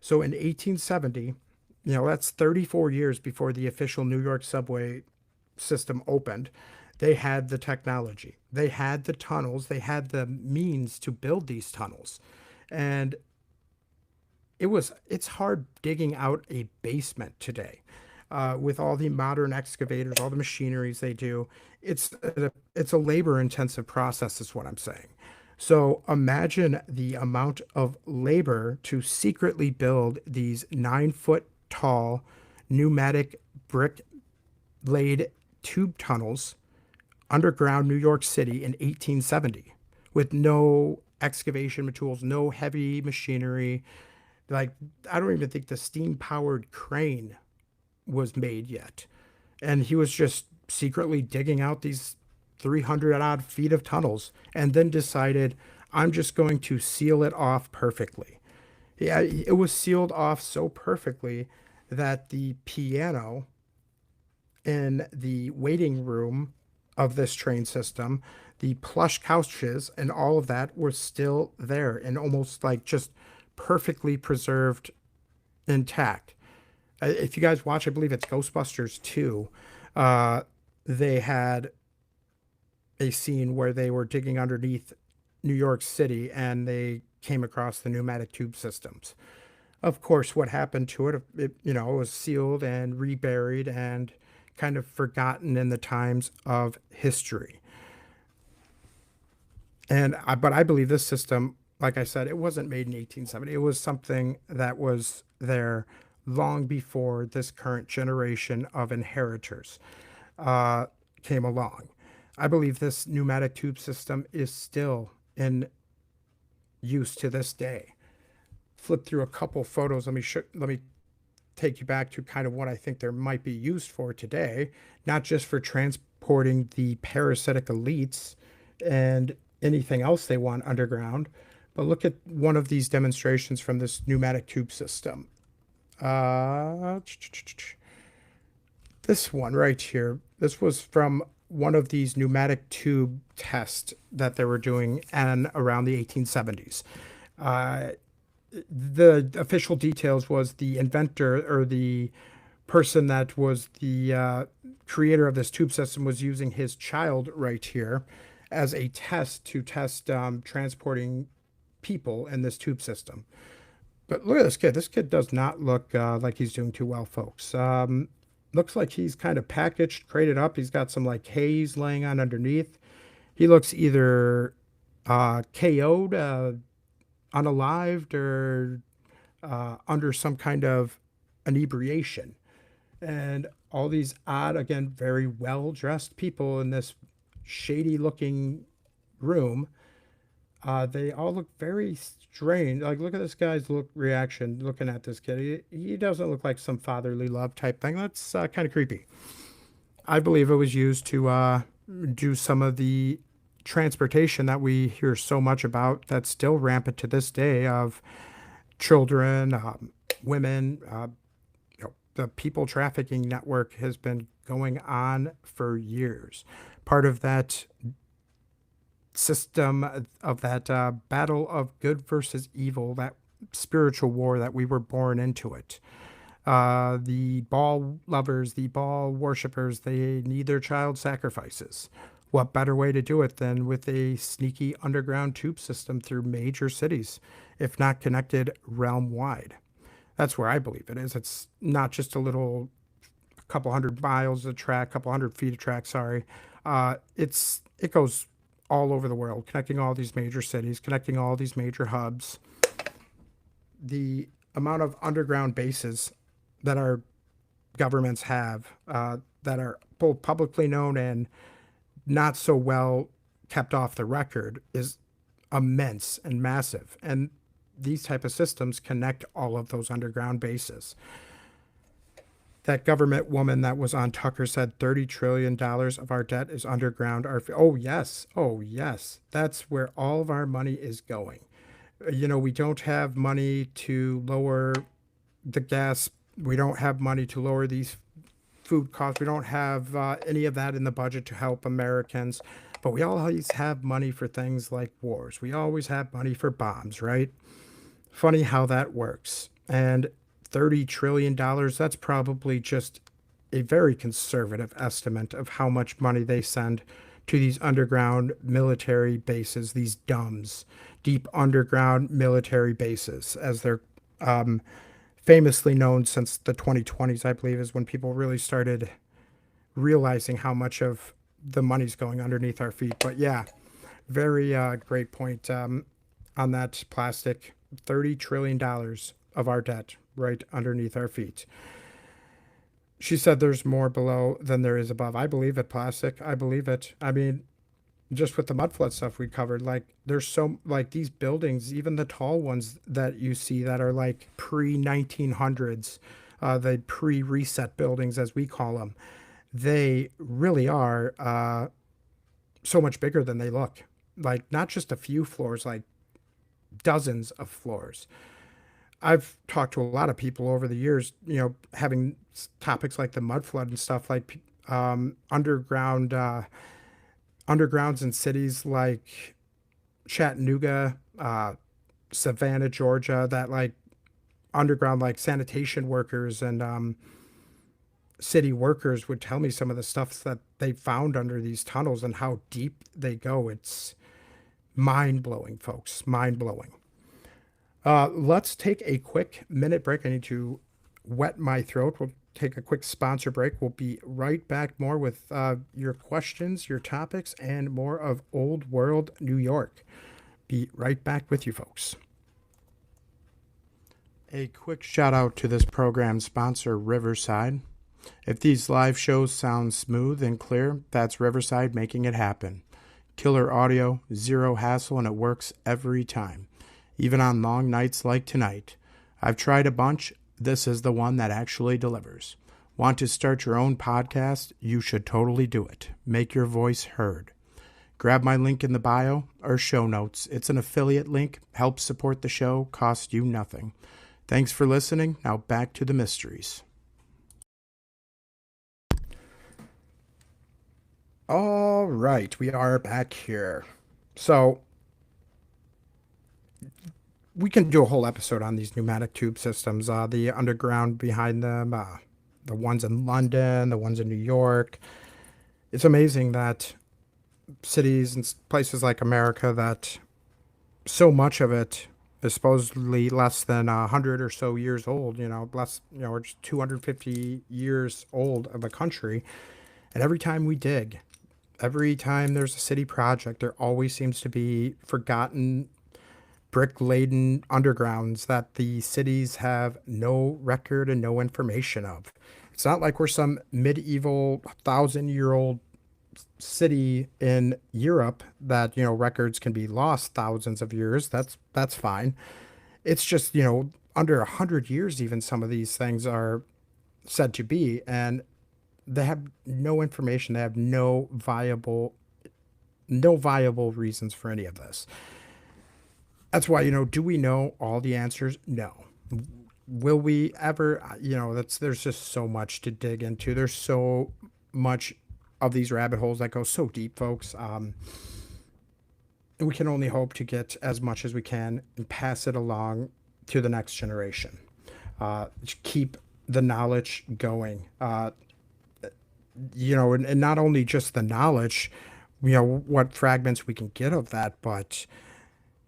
So in 1870, you know, that's 34 years before the official New York subway system opened. They had the technology, they had the tunnels, they had the means to build these tunnels. And it's hard digging out a basement today with all the modern excavators, all the machineries they do. It's a labor intensive process is what I'm saying. So imagine the amount of labor to secretly build these 9-foot tall pneumatic brick laid tube tunnels underground New York City in 1870 with no excavation tools, no heavy machinery. Like, I don't even think the steam powered crane was made yet. And he was just secretly digging out these 300 odd feet of tunnels and then decided, I'm just going to seal it off perfectly. Yeah, it was sealed off so perfectly that the piano in the waiting room of this train system, the plush couches and all of that were still there and almost like just perfectly preserved intact. If you guys watch, I believe it's Ghostbusters 2, they had a scene where they were digging underneath New York City and they came across the pneumatic tube systems. Of course, what happened to it, you know, it was sealed and reburied and kind of forgotten in the times of history. But I believe this system, like I said, it wasn't made in 1870. It was something that was there long before this current generation of inheritors came along. I believe this pneumatic tube system is still in use to this day. Flip through a couple photos. Let me take you back to kind of what I think there might be used for today, not just for transporting the parasitic elites and anything else they want underground, but look at one of these demonstrations from this pneumatic tube system. This one right here. This was from one of these pneumatic tube tests that they were doing and around the 1870s. The official details was the inventor or the person that was the creator of this tube system was using his child right here as a test to test transporting people in this tube system. But look at this kid. This kid does not look like he's doing too well, folks. Looks like he's kind of packaged, crated up. He's got some like haze laying on underneath. He looks either KO'd, unalived, or under some kind of inebriation. And all these odd, again, very well-dressed people in this shady-looking room, they all look very strange. Like, look at this guy's reaction looking at this kid. He doesn't look like some fatherly love type thing. That's kind of creepy. I believe it was used to do some of the transportation that we hear so much about that's still rampant to this day of children, women. The people trafficking network has been going on for years. Part of that system of that battle of good versus evil, that spiritual war that we were born into it. The ball lovers, the ball worshippers, they need their child sacrifices. What better way to do it than with a sneaky underground tube system through major cities, if not connected realm-wide? That's where I believe it is. It's not just a little couple hundred miles of track, couple hundred feet of track, sorry. It goes all over the world, connecting all these major cities, connecting all these major hubs. The amount of underground bases that our governments have that are both publicly known and not so well kept off the record is immense and massive. And these type of systems connect all of those underground bases. That government woman that was on Tucker said $30 trillion of our debt is underground. Oh, yes. Oh, yes. That's where all of our money is going. You know, we don't have money to lower the gas. We don't have money to lower these food costs. We don't have any of that in the budget to help Americans. But we always have money for things like wars. We always have money for bombs, right? Funny how that works. And $30 trillion, that's probably just a very conservative estimate of how much money they send to these underground military bases, these DUMBs, deep underground military bases, as they're famously known since the 2020s, I believe, is when people really started realizing how much of the money's going underneath our feet. But yeah, very great point on that plastic. $30 trillion of our debt right underneath our feet. She said there's more below than there is above. I believe it, plastic. I believe it. I mean, just with the mud flood stuff we covered, like there's so like these buildings, even the tall ones that you see that are like pre-1900s, the pre-reset buildings as we call them, they really are so much bigger than they look. Like not just a few floors, like dozens of floors. I've talked to a lot of people over the years, you know, having topics like the mud flood and stuff, like undergrounds in cities like Chattanooga, Savannah, Georgia, that like underground like sanitation workers and city workers would tell me some of the stuff that they found under these tunnels and how deep they go. It's mind-blowing, folks, mind-blowing. Let's take a quick minute break. I need to wet my throat. We'll take a quick sponsor break. We'll be right back more with your questions, your topics, and more of Old World New York. Be right back with you, folks. A quick shout out to this program sponsor, Riverside. If these live shows sound smooth and clear, that's Riverside making it happen. Killer audio, zero hassle, and it works every time. Even on long nights like tonight. I've tried a bunch. This is the one that actually delivers. Want to start your own podcast? You should totally do it. Make your voice heard. Grab my link in the bio or show notes. It's an affiliate link, helps support the show, costs you nothing. Thanks for listening. Now back to the mysteries. All right, we are back here. So we can do a whole episode on these pneumatic tube systems, the underground behind them, the ones in London, the ones in New York. It's amazing that cities and places like America, that so much of it is supposedly less than 100 or so years old, or just 250 years old of a country. And every time we dig, every time there's a city project, there always seems to be forgotten brick-laden undergrounds that the cities have no record and no information of. It's not like we're some medieval 1,000-year-old city in Europe that, records can be lost thousands of years. That's fine. It's just, under 100 years even some of these things are said to be, and they have no information. They have no viable reasons for any of this. That's why, do we know all the answers? No. Will we ever? There's just so much to dig into. There's so much of these rabbit holes that go so deep, folks. We can only hope to get as much as we can and pass it along to the next generation. Keep the knowledge going. And not only just the knowledge, what fragments we can get of that, but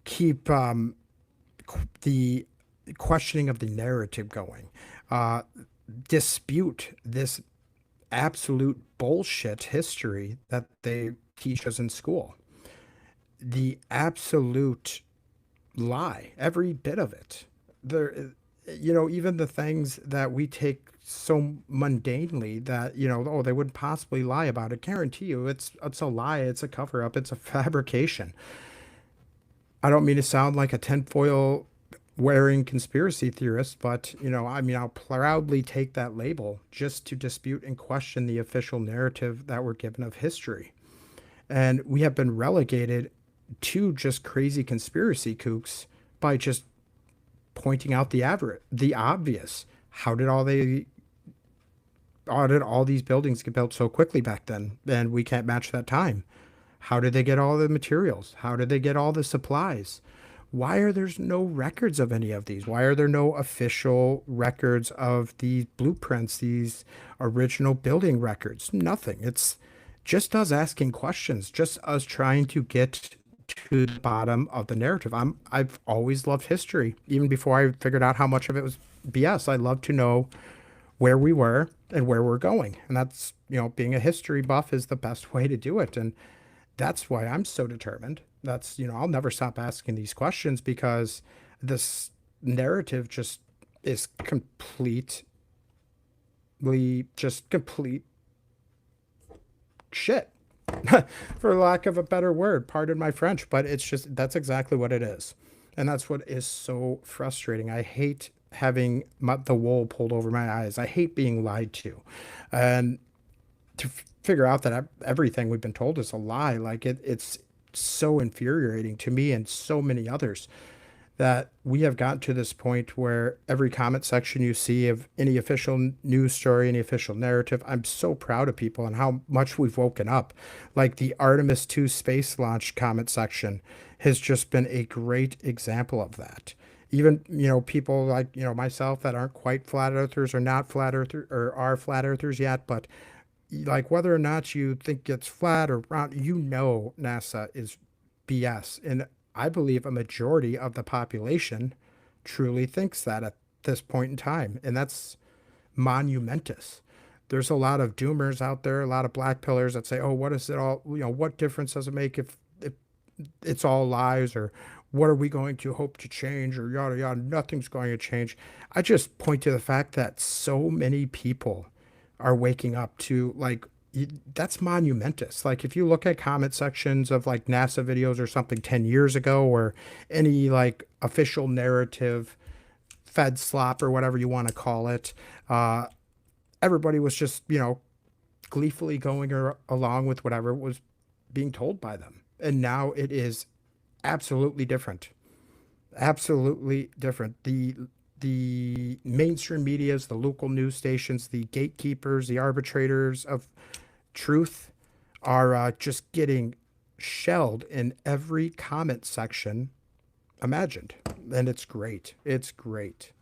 keep the questioning of the narrative going. Dispute this absolute bullshit history that they teach us in school. The absolute lie, every bit of it. Even the things that we take so mundanely that, they wouldn't possibly lie about it. Guarantee you it's a lie, it's a cover up, it's a fabrication. I don't mean to sound like a tinfoil wearing conspiracy theorist, but, I'll proudly take that label just to dispute and question the official narrative that we're given of history. And we have been relegated to just crazy conspiracy kooks by just pointing out the obvious. How did all these buildings get built so quickly back then? And we can't match that time. How did they get all the materials? How did they get all the supplies? Why are there no records of any of these? Why are there no official records of these blueprints, these original building records? Nothing. It's just us asking questions, just us trying to get to the bottom of the narrative. I've always loved history, even before I figured out how much of it was BS. I love to know where we were and where we're going. And that's, being a history buff is the best way to do it. And that's why I'm so determined. That's, I'll never stop asking these questions, because this narrative just is complete shit, for lack of a better word. Pardon my French, but that's exactly what it is. And that's what is so frustrating. I hate having the wool pulled over my eyes. I hate being lied to. And to figure out that everything we've been told is a lie, like it's so infuriating to me and so many others, that we have gotten to this point where every comment section you see of any official news story, any official narrative, I'm so proud of people and how much we've woken up. Like the Artemis 2 space launch comment section has just been a great example of that. Even, people like, myself that aren't quite flat earthers or not flat earthers or are flat earthers yet, but like whether or not you think it's flat or round, NASA is BS. And I believe a majority of the population truly thinks that at this point in time. And that's monumentous. There's a lot of doomers out there, a lot of black pillars that say, oh, what is it all, what difference does it make if it's all lies, or what are we going to hope to change, or yada, yada, nothing's going to change. I just point to the fact that so many people are waking up to, like, that's monumentous. Like, if you look at comment sections of like NASA videos or something 10 years ago, or any like official narrative, Fed slop or whatever you want to call it, uh, everybody was just, gleefully going along with whatever was being told by them. And now it is absolutely different. Absolutely different. The mainstream medias, the local news stations, the gatekeepers, the arbitrators of truth are just getting shelled in every comment section imagined. And it's great. It's great.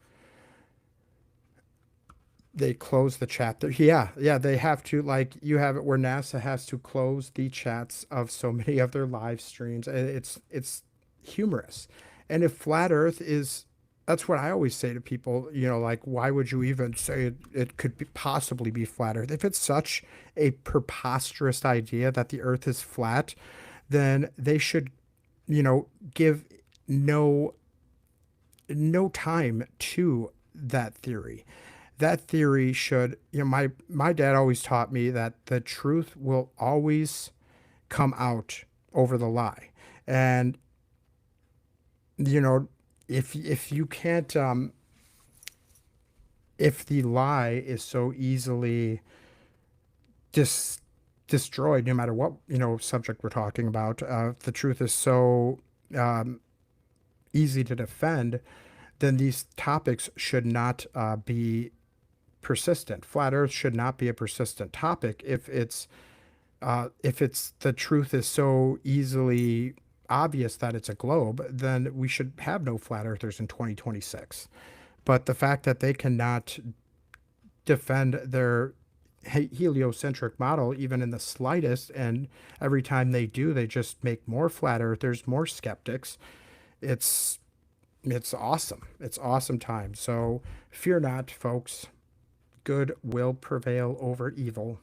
They close the chat. Yeah, they have to, like, you have it where NASA has to close the chats of so many of their live streams. It's humorous. And if flat Earth is, that's what I always say to people, like, why would you even say it could possibly be flat Earth? If it's such a preposterous idea that the Earth is flat, then they should, give no time to that theory. That theory should, my dad always taught me that the truth will always come out over the lie. And, you know, if you can't, if the lie is so easily dis destroyed, no matter what, subject we're talking about, if the truth is so um, easy to defend, then these topics should not be persistent. Flat Earth should not be a persistent topic if it's the truth is so easily obvious that it's a globe, then we should have no flat earthers in 2026. But the fact that they cannot defend their heliocentric model even in the slightest, and every time they do, they just make more flat earthers, more skeptics. It's it's awesome. It's awesome time. So fear not, folks. Good will prevail over evil.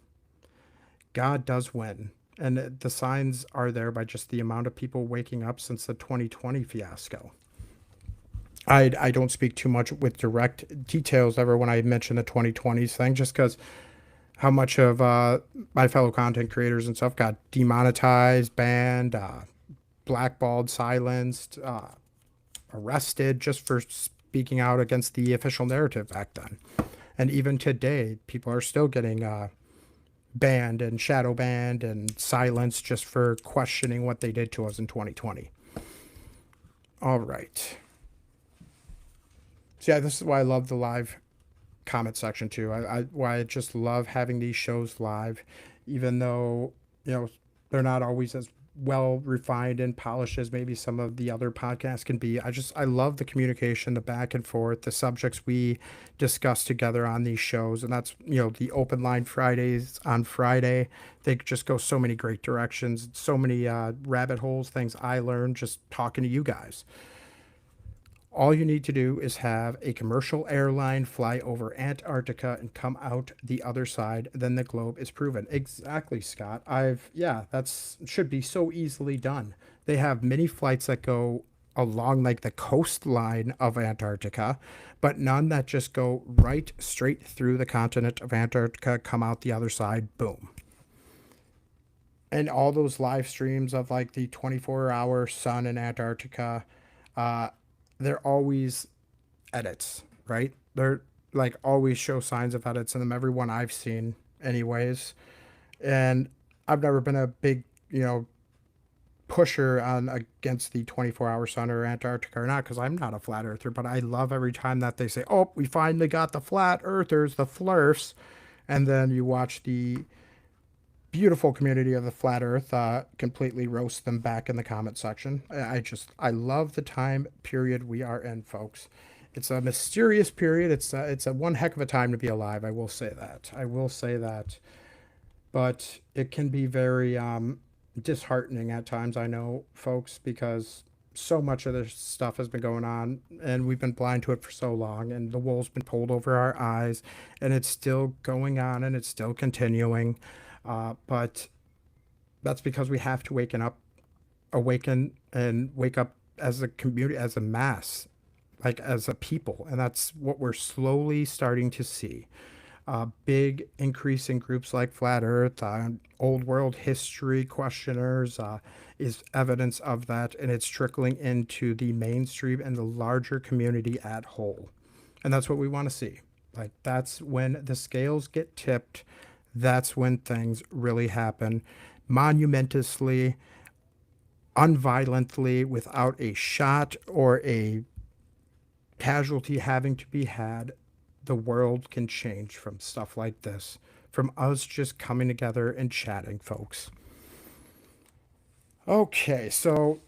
God does win. And the signs are there by just the amount of people waking up since the 2020 fiasco. I don't speak too much with direct details ever when I mention the 2020s thing, just because how much of my fellow content creators and stuff got demonetized, banned, blackballed, silenced, arrested just for speaking out against the official narrative back then. And even today, people are still getting banned and shadow banned and silenced just for questioning what they did to us in 2020. All right. So yeah, this is why I love the live comment section too. Why I just love having these shows live, even though, they're not always as well refined and polished as maybe some of the other podcasts can be. I love the communication, the back and forth, the subjects we discuss together on these shows. And that's, the open line Fridays on Friday. They just go so many great directions, so many rabbit holes, things I learned just talking to you guys. All you need to do is have a commercial airline fly over Antarctica and come out the other side. Then the globe is proven. Exactly, Scott. That's should be so easily done. They have many flights that go along like the coastline of Antarctica, but none that just go right straight through the continent of Antarctica, come out the other side, boom. And all those live streams of like the 24-hour sun in Antarctica, they're always edits, right? They're like always show signs of edits in them, every one I've seen anyways. And I've never been a big, pusher on against the 24-hour sun or Antarctica or not, because I'm not a flat earther, but I love every time that they say, oh, we finally got the flat earthers, the flurfs. And then you watch the beautiful community of the flat earth completely roast them back in the comment section. I love the time period we are in, folks. It's a mysterious period. It's a one heck of a time to be alive. I will say that. But it can be very disheartening at times, I know, folks, because so much of this stuff has been going on and we've been blind to it for so long, and the wool's been pulled over our eyes, and it's still going on and it's still continuing. But that's because we have to awaken and wake up as a community, as a mass, like as a people. And that's what we're slowly starting to see. Big increase in groups like Flat Earth, old world history questioners is evidence of that, and it's trickling into the mainstream and the larger community at whole. And that's what we want to see. Like, that's when the scales get tipped. That's when things really happen monumentously, unviolently, without a shot or a casualty having to be had. The world can change from stuff like this, from us just coming together and chatting, folks. Okay, so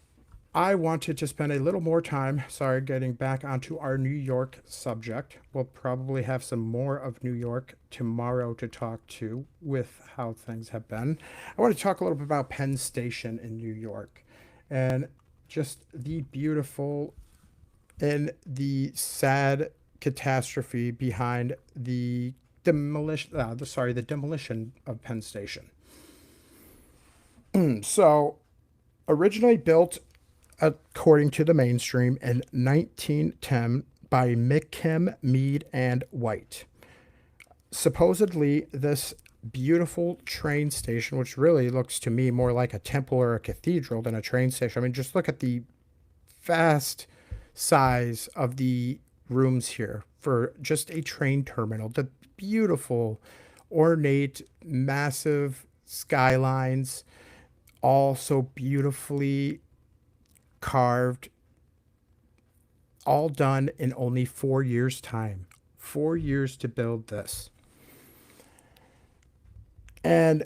I wanted to spend a little more time, sorry, getting back onto our New York subject. We'll probably have some more of New York tomorrow to talk to with how things have been. I want to talk a little bit about Penn Station in New York and just the beautiful and the sad catastrophe behind the the demolition of Penn Station. So, originally built according to the mainstream in 1910 by McKim, Mead, and White. Supposedly, this beautiful train station, which really looks to me more like a temple or a cathedral than a train station. I mean, just look at the vast size of the rooms here for just a train terminal. The beautiful, ornate, massive skylines, all so beautifully carved, all done in only 4 years' time. 4 years to build this. And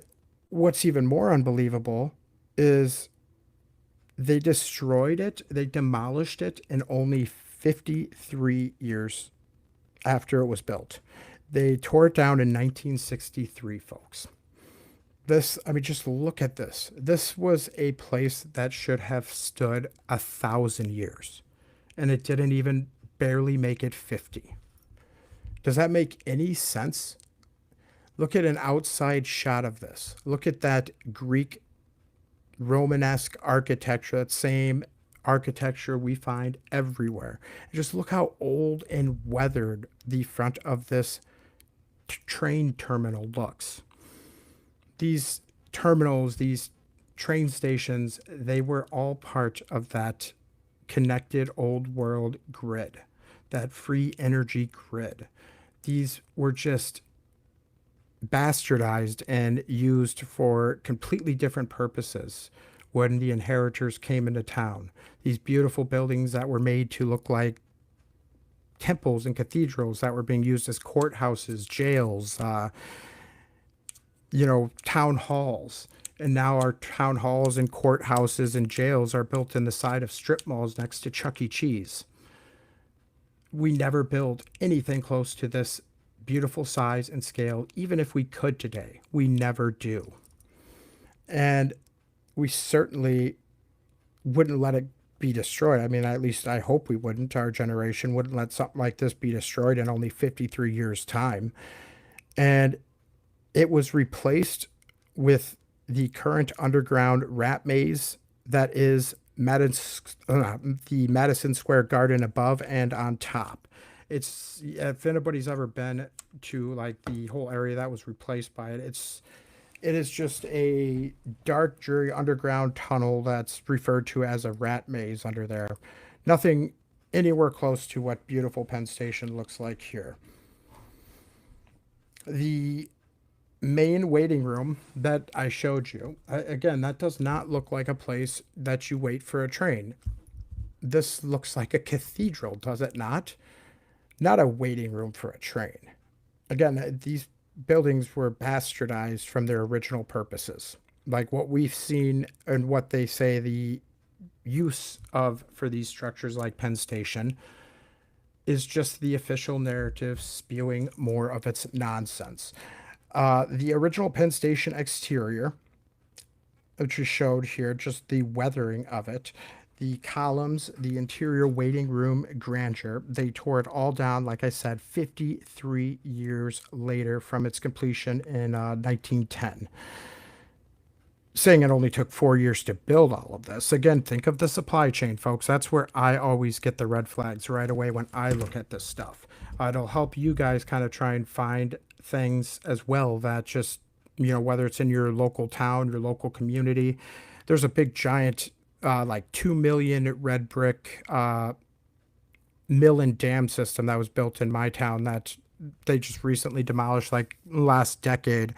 what's even more unbelievable is they destroyed it, they demolished it in only 53 years after it was built. They tore it down in 1963, folks. This, I mean, just look at this. This was a place that should have stood 1,000 years, and it didn't even barely make it 50. Does that make any sense? Look at an outside shot of this. Look at that Greek Romanesque architecture, that same architecture we find everywhere. Just look how old and weathered the front of this train terminal looks. These terminals, these train stations, they were all part of that connected old world grid, that free energy grid. These were just bastardized and used for completely different purposes when the inheritors came into town. These beautiful buildings that were made to look like temples and cathedrals that were being used as courthouses, jails, town halls. And now our town halls and courthouses and jails are built in the side of strip malls next to Chuck E. Cheese. We never build anything close to this beautiful size and scale, even if we could today. We never do. And we certainly wouldn't let it be destroyed. I mean, at least I hope we wouldn't. Our generation wouldn't let something like this be destroyed in only 53 years' time. And it was replaced with the current underground rat maze that is the Madison Square Garden above and on top. It's, if anybody's ever been to like the whole area that was replaced by it, it is just a dark, dreary underground tunnel that's referred to as a rat maze under there. Nothing anywhere close to what beautiful Penn Station looks like here. The main waiting room that I showed you, again, that does not look like a place that you wait for a train. This looks like a cathedral, does it not? Not a waiting room for a train. Again, these buildings were bastardized from their original purposes. Like what we've seen and what they say the use of for these structures like Penn Station is just the official narrative spewing more of its nonsense. The original Penn Station exterior, which is showed here, just the weathering of it, the columns, the interior waiting room grandeur, they tore it all down, like I said, 53 years later from its completion in 1910. Saying it only took 4 years to build all of this. Again, think of the supply chain, folks. That's where I always get the red flags right away when I look at this stuff. It'll help you guys kind of try and find things as well that just, whether it's in your local town, your local community, there's a big giant, like 2 million red brick mill and dam system that was built in my town that they just recently demolished, like last decade.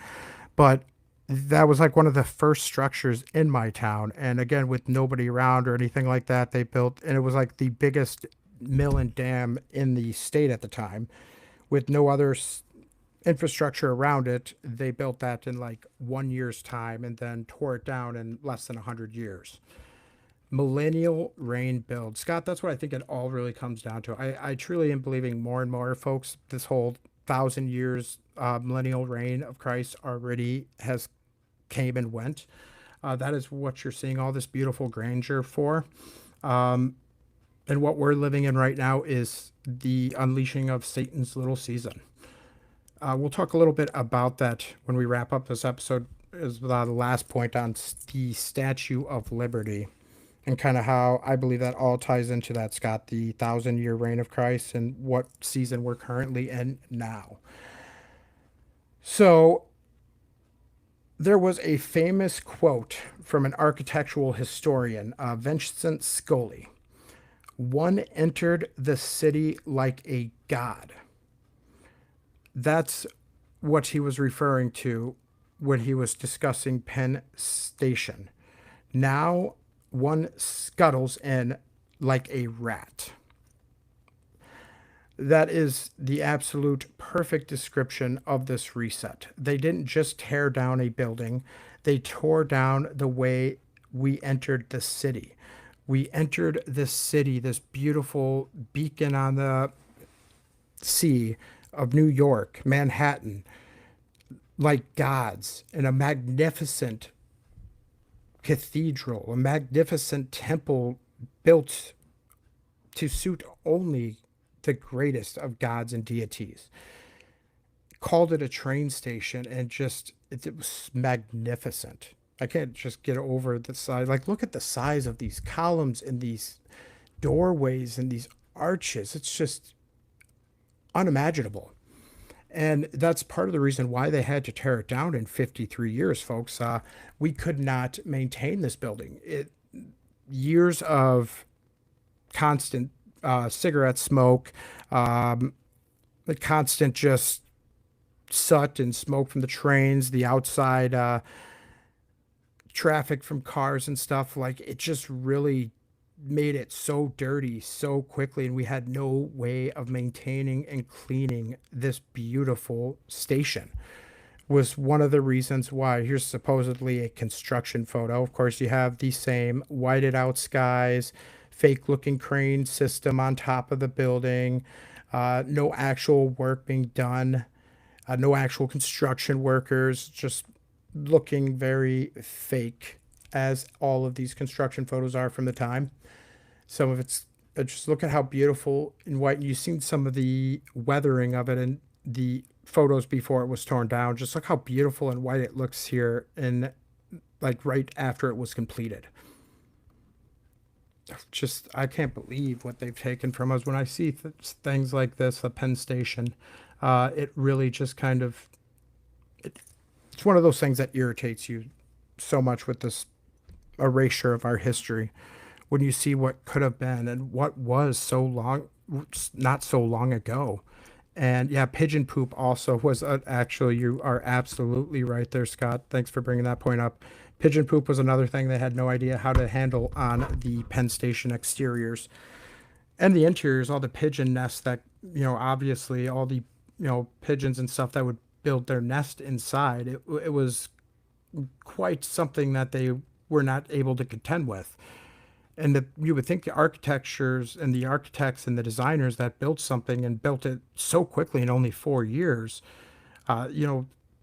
But that was like one of the first structures in my town. And again, with nobody around or anything like that, they built, and it was like the biggest mill and dam in the state at the time with no other infrastructure around it. They built that in like 1 year's time and then tore it down in less than 100 years. Millennial reign build. Scott, that's what I think it all really comes down to. I truly am believing more and more, folks, this whole 1,000 years millennial reign of Christ already has came and went. That is what you're seeing all this beautiful grandeur for. And what we're living in right now is the unleashing of Satan's little season. We'll talk a little bit about that when we wrap up this episode, as the last point on the Statue of Liberty and kind of how I believe that all ties into that, Scott, the 1,000-year reign of Christ and what season we're currently in now. So there was a famous quote from an architectural historian, Vincent Scully. One entered the city like a god. That's what he was referring to when he was discussing Penn Station. Now one scuttles in like a rat. That is the absolute perfect description of this reset. They didn't just tear down a building, they tore down the way we entered the city. We entered this city, this beautiful beacon on the sea of New York, Manhattan, like gods in a magnificent cathedral, a magnificent temple built to suit only the greatest of gods and deities. Called it a train station, and just it was magnificent. I can't just get over the size. Like, look at the size of these columns and these doorways and these arches. It's just unimaginable. And that's part of the reason why they had to tear it down in 53 years, folks. We could not maintain this building. Years of constant cigarette smoke, the constant just soot and smoke from the trains, the outside traffic from cars and stuff. Like, it just really made it so dirty so quickly, and we had no way of maintaining and cleaning this beautiful station. Was one of the reasons why. Here's supposedly a construction photo. Of course, you have the same whited out skies, fake looking crane system on top of the building, no actual work being done, no actual construction workers, just looking very fake, as all of these construction photos are from the time. Some of it's just look at how beautiful and white. And you've seen some of the weathering of it in the photos before it was torn down. Just look how beautiful and white it looks here, and like right after it was completed. Just, I can't believe what they've taken from us. When I see things like this, the Penn Station, it really just kind of, it's one of those things that irritates you so much with this erasure of our history. When you see what could have been and what was so long, not so long ago. And yeah, pigeon poop also was actually, you are absolutely right there, Scott. Thanks for bringing that point up. Pigeon poop was another thing they had no idea how to handle on the Penn Station exteriors and the interiors, all the pigeon nests that, obviously all the, pigeons and stuff that would build their nest inside. It was quite something that they were not able to contend with. And you would think the architectures and the architects and the designers that built something and built it so quickly in only 4 years,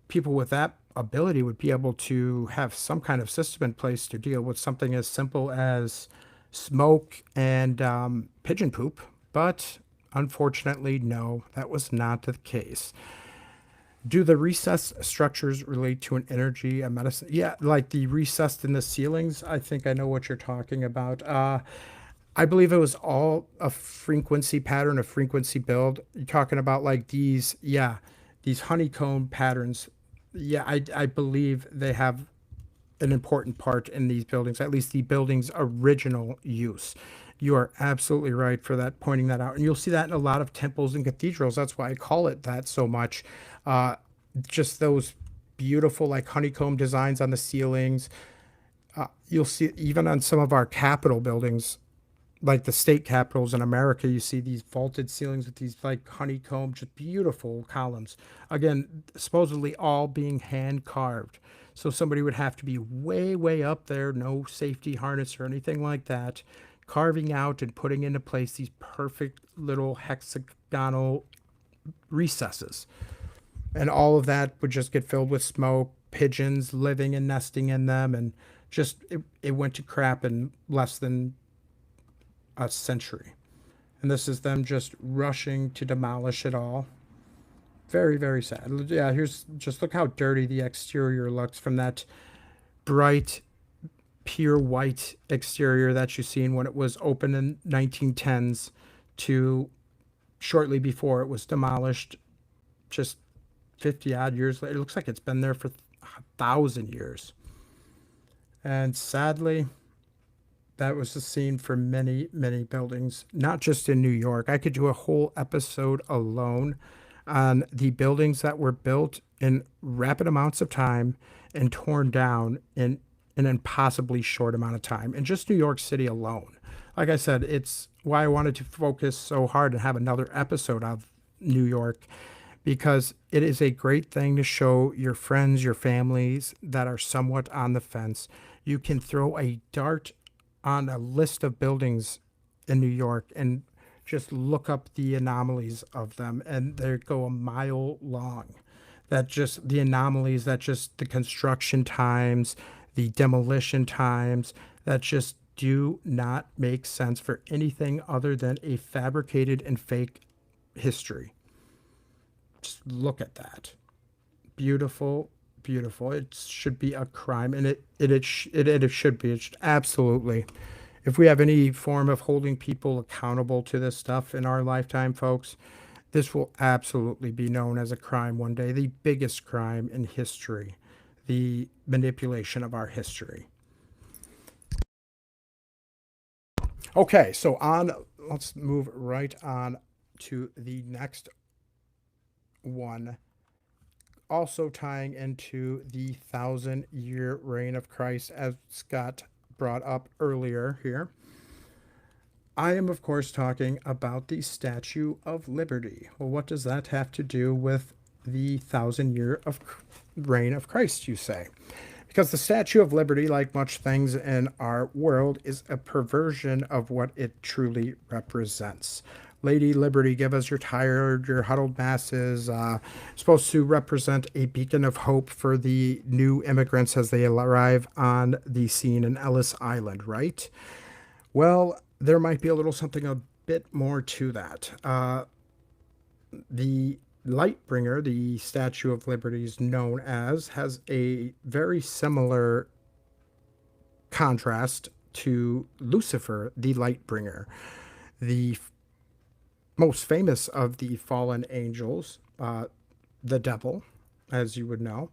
people with that ability would be able to have some kind of system in place to deal with something as simple as smoke and pigeon poop. But unfortunately, no, that was not the case. Do the recessed structures relate to an energy, a medicine? Yeah, like the recessed in the ceilings. I think I know what you're talking about. I believe it was all a frequency pattern, a frequency build. You're talking about like these, yeah, these honeycomb patterns. Yeah, I believe they have an important part in these buildings, at least the building's original use. You are absolutely right for that, pointing that out. And you'll see that in a lot of temples and cathedrals. That's why I call it that so much. Uh, just those beautiful, like honeycomb designs on the ceilings. You'll see even on some of our capitol buildings, like the state capitals in America, you see these vaulted ceilings with these like honeycomb, just beautiful columns. Again, supposedly all being hand carved. So somebody would have to be way, way up there, no safety harness or anything like that, carving out and putting into place these perfect little hexagonal recesses. And all of that would just get filled with smoke, pigeons living and nesting in them, and just it went to crap in less than a century. And this is them just rushing to demolish it all. Very, very sad. Yeah, here's just look how dirty the exterior looks from that bright, pure white exterior that you seen when it was open in 1910s to shortly before it was demolished, just 50 odd years later. It looks like it's been there for 1,000 years. And sadly, that was the scene for many, many buildings, not just in New York. I could do a whole episode alone on the buildings that were built in rapid amounts of time and torn down in an impossibly short amount of time. In just New York City alone. Like I said, it's why I wanted to focus so hard and have another episode of New York, because it is a great thing to show your friends, your families that are somewhat on the fence. You can throw a dart on a list of buildings in New York and just look up the anomalies of them, and they go a mile long. That just the anomalies, that just the construction times, the demolition times, that just do not make sense for anything other than a fabricated and fake history. Just look at that. Beautiful, beautiful. It should be a crime, and it should be. It should, absolutely. If we have any form of holding people accountable to this stuff in our lifetime, folks, this will absolutely be known as a crime one day. The biggest crime in history, the manipulation of our history. Okay, so let's move right on to the next one, also tying into the 1,000-year reign of Christ, as Scott brought up earlier here. I am, of course, talking about the Statue of Liberty. Well, what does that have to do with the 1,000-year of reign of Christ, you say? Because the Statue of Liberty, like much things in our world, is a perversion of what it truly represents. Lady Liberty, give us your tired, your huddled masses, supposed to represent a beacon of hope for the new immigrants as they arrive on the scene in Ellis Island, right? Well, there might be a little something a bit more to that. The Lightbringer, the Statue of Liberty is known as, has a very similar contrast to Lucifer, the Lightbringer. The most famous of the fallen angels, the devil, as you would know.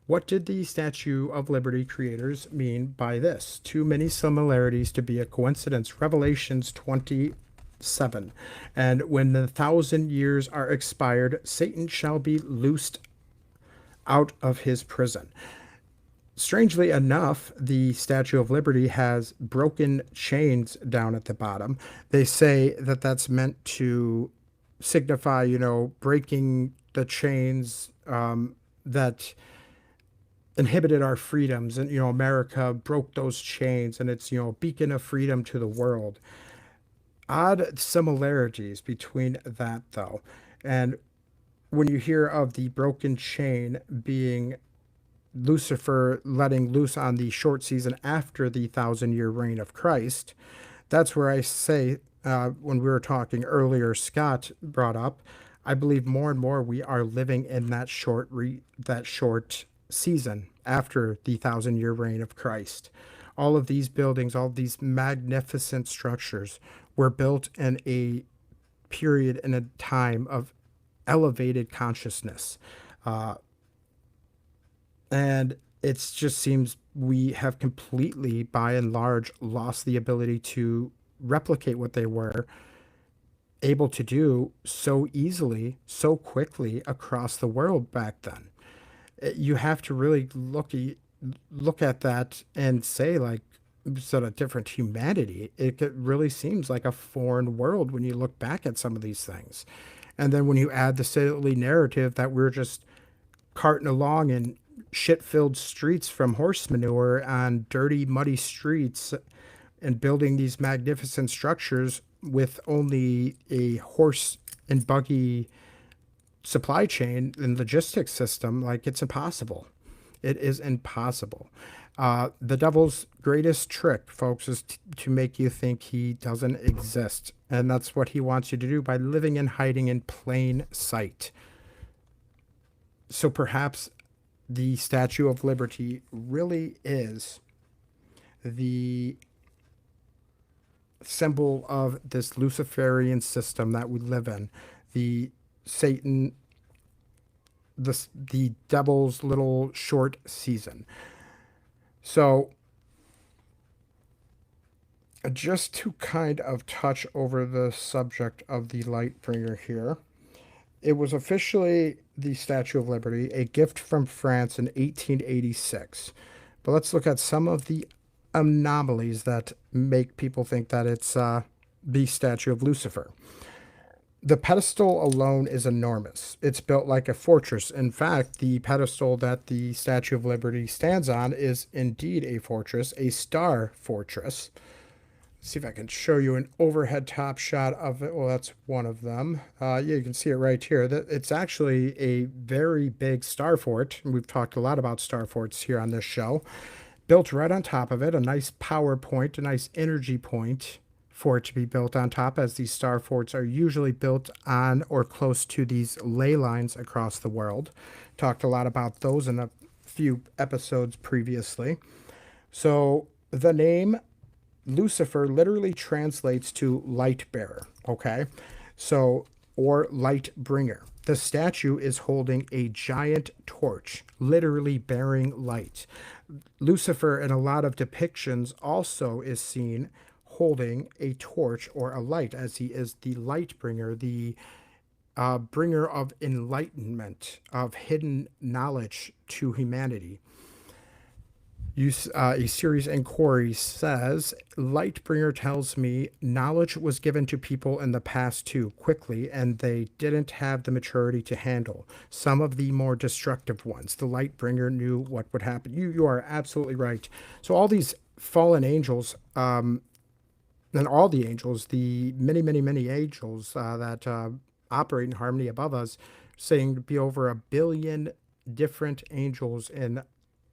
What did the Statue of Liberty creators mean by this? Too many similarities to be a coincidence. Revelations 27. And when the 1,000 years are expired, Satan shall be loosed out of his prison. Strangely enough, the Statue of Liberty has broken chains down at the bottom. They say that that's meant to signify, breaking the chains that inhibited our freedoms. And, America broke those chains, and it's, a beacon of freedom to the world. Odd similarities between that, though. And when you hear of the broken chain being Lucifer letting loose on the short season after the 1,000-year reign of Christ, that's where I say, when we were talking earlier, Scott brought up, I believe more and more we are living in that short season after the 1,000-year reign of Christ. All of these buildings, all of these magnificent structures were built in a period, in a time of elevated consciousness. And it just seems we have completely, by and large, lost the ability to replicate what they were able to do so easily, so quickly across the world back then. You have to really look at that and say, like, sort of different humanity. Really seems like a foreign world when you look back at some of these things. And then when you add the silly narrative that we're just carting along in shit-filled streets from horse manure on dirty, muddy streets and building these magnificent structures with only a horse and buggy supply chain and logistics system, like, it's impossible. It is impossible. The devil's greatest trick, folks, is to make you think he doesn't exist. And that's what he wants you to do by living and hiding in plain sight. So perhaps the Statue of Liberty really is the symbol of this Luciferian system that we live in. The Satan, the devil's little short season. So just to kind of touch over the subject of the Lightbringer here, it was officially the Statue of Liberty, a gift from France in 1886. But let's look at some of the anomalies that make people think that it's the statue of Lucifer. The pedestal alone is enormous. It's built like a fortress. In fact, the pedestal that the Statue of Liberty stands on is indeed a fortress, a star fortress. Let's see if I can show you an overhead top shot of it. Well, that's one of them. Yeah, you can see it right here. It's actually a very big star fort. We've talked a lot about star forts here on this show. Built right on top of it, a nice power point, a nice energy point for it to be built on top, as these star forts are usually built on or close to these ley lines across the world. Talked a lot about those in a few episodes previously. So the name Lucifer literally translates to light bearer, okay? So, or light bringer. The statue is holding a giant torch, literally bearing light. Lucifer, in a lot of depictions, also is seen holding a torch or a light, as he is the light bringer, the bringer of enlightenment, of hidden knowledge to humanity. A series inquiry says, Lightbringer tells me knowledge was given to people in the past too quickly, and they didn't have the maturity to handle some of the more destructive ones. The Lightbringer knew what would happen. You are absolutely right. So all these fallen angels, and all the angels, the many, many, many angels that operate in harmony above us, saying to be over 1 billion different angels in,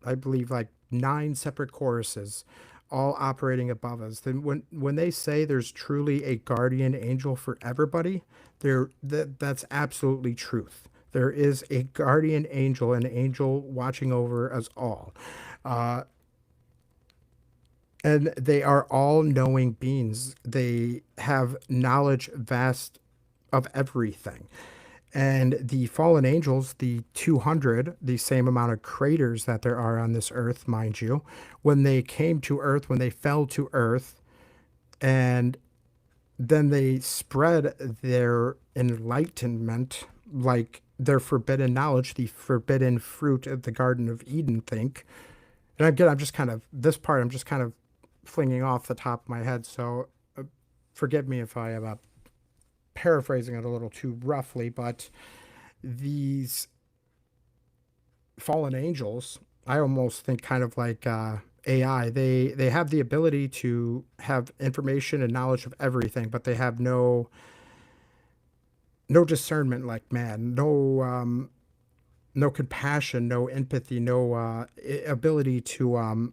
I believe, like 9 separate choruses, all operating above us. Then when they say there's truly a guardian angel for everybody, that's absolutely truth. There is a guardian angel, an angel watching over us all. And they are all knowing beings. They have knowledge vast of everything. And the fallen angels, the 200, the same amount of craters that there are on this earth, mind you, when they came to earth, when they fell to earth, and then they spread their enlightenment, like their forbidden knowledge, the forbidden fruit of the Garden of Eden, think. And again, I'm just kind of flinging off the top of my head, so forgive me if I am paraphrasing it a little too roughly, but these fallen angels, I almost think kind of like AI. They have the ability to have information and knowledge of everything, but they have no discernment like man, no compassion, no empathy, no ability to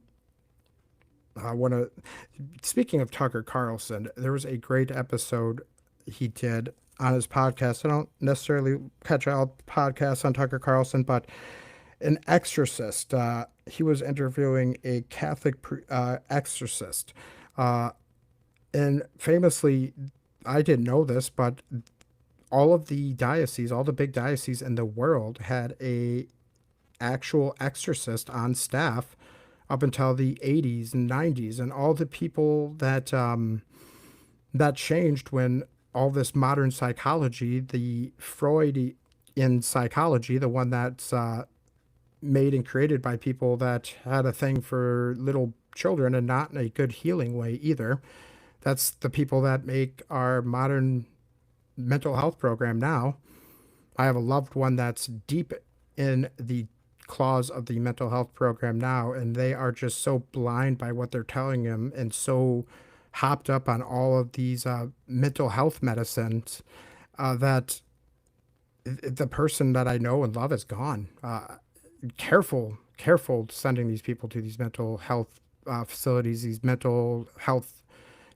speaking of Tucker Carlson, there was a great episode he did on his podcast. I don't necessarily catch all podcasts on Tucker Carlson, but an exorcist, he was interviewing a Catholic exorcist. And famously, I didn't know this, but all of the dioceses, all the big dioceses in the world had a actual exorcist on staff up until the 80s and 90s, and all the people that that changed when all this modern psychology, the Freud in psychology, the one that's made and created by people that had a thing for little children and not in a good healing way either. That's the people that make our modern mental health program now. I have a loved one that's deep in the claws of the mental health program now, and they are just so blind by what they're telling him and so hopped up on all of these mental health medicines that the person that I know and love is gone. Careful sending these people to these mental health facilities, these mental health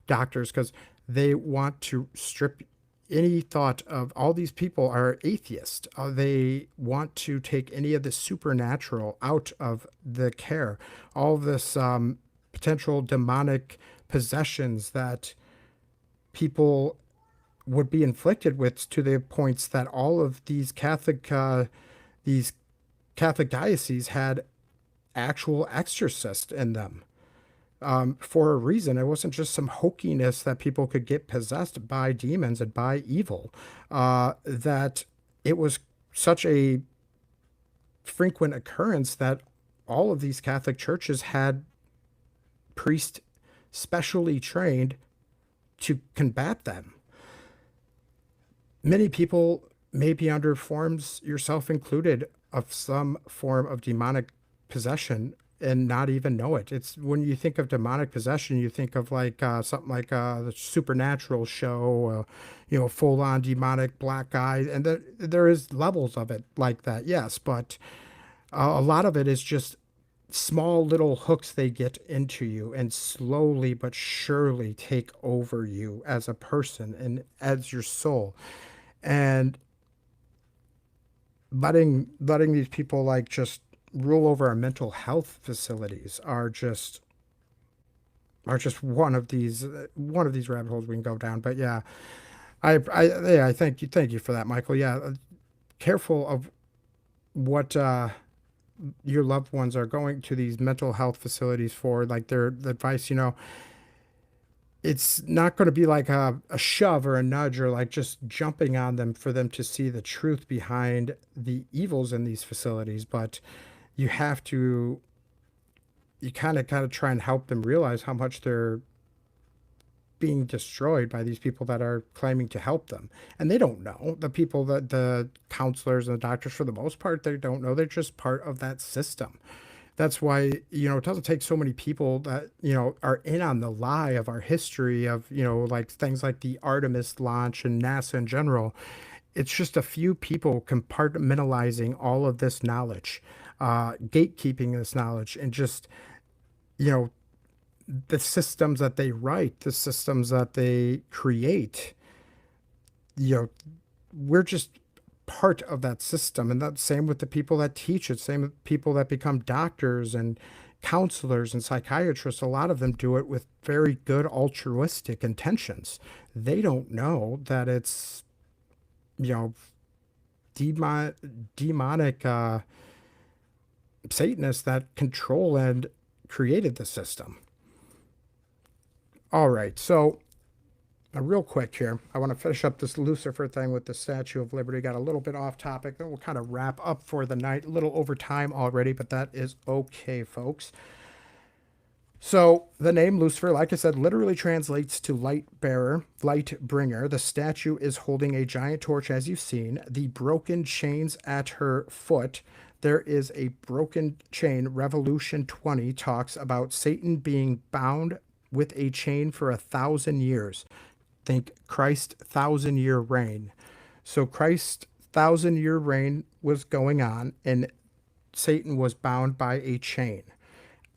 doctors, because they want to strip any thought of all these people are atheists. They want to take any of the supernatural out of the care. All of this potential demonic possessions that people would be inflicted with, to the points that all of these Catholic dioceses had actual exorcists in them for a reason. It wasn't just some hokiness that people could get possessed by demons and by evil. That it was such a frequent occurrence that all of these Catholic churches had priests specially trained to combat them. Many people may be under forms, yourself included, of some form of demonic possession and not even know it. It's when you think of demonic possession, you think of like something like the Supernatural show, full on demonic black guy, and there is levels of it like that, yes, but a lot of it is just small little hooks they get into you and slowly but surely take over you as a person and as your soul. And letting these people like just rule over our mental health facilities are just one of these rabbit holes we can go down. But yeah, I thank you for that, Michael. Yeah, careful of what your loved ones are going to these mental health facilities for, like their advice. It's not going to be like a shove or a nudge or like just jumping on them for them to see the truth behind the evils in these facilities, but you have to, you kind of try and help them realize how much they're being destroyed by these people that are claiming to help them. And they don't know. The people that the counselors and the doctors, for the most part, they don't know. They're just part of that system. That's why, it doesn't take so many people that, are in on the lie of our history of, like things like the Artemis launch and NASA in general. It's just a few people compartmentalizing all of this knowledge, gatekeeping this knowledge, and just, you know, the systems that they write, the systems that they create, you know, we're just part of that system. And that's same with the people that teach it, same with people that become doctors and counselors and psychiatrists. A lot of them do it with very good altruistic intentions. They don't know that it's, you know, demonic Satanists that control and created the system. All right, so real quick here, I want to finish up this Lucifer thing with the Statue of Liberty. Got a little bit off topic, then we'll kind of wrap up for the night. A little over time already, but that is okay, folks. So the name Lucifer, like I said, literally translates to light bearer, light bringer. The statue is holding a giant torch, as you've seen. The broken chains at her foot. There is a broken chain. Revolution 20 talks about Satan being bound with a chain for 1,000 years. Think Christ's 1,000-year reign. So Christ's 1,000-year reign was going on, and Satan was bound by a chain.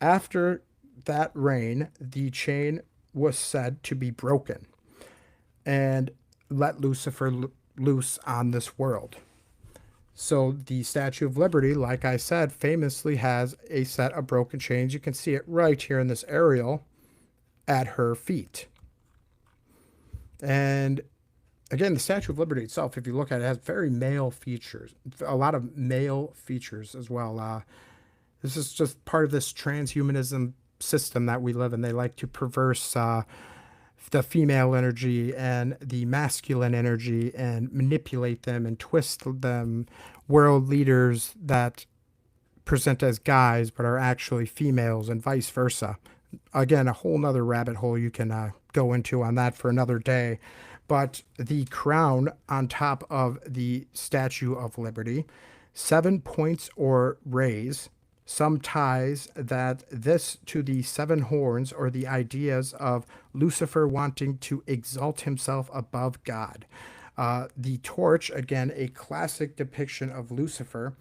After that reign, the chain was said to be broken and let Lucifer loose on this world. So the Statue of Liberty, like I said, famously has a set of broken chains. You can see it right here in this aerial at her feet. And again, the Statue of Liberty itself, if you look at it, has very male features, a lot of male features as well. This is just part of this transhumanism system that we live in. They like to perverse the female energy and the masculine energy and manipulate them and twist them. World leaders that present as guys but are actually females and vice versa. Again, a whole nother rabbit hole you can go into on that for another day. But the crown on top of the Statue of Liberty, 7 points or rays, some ties that this to the seven horns or the ideas of Lucifer wanting to exalt himself above God. The torch, again, a classic depiction of Lucifer,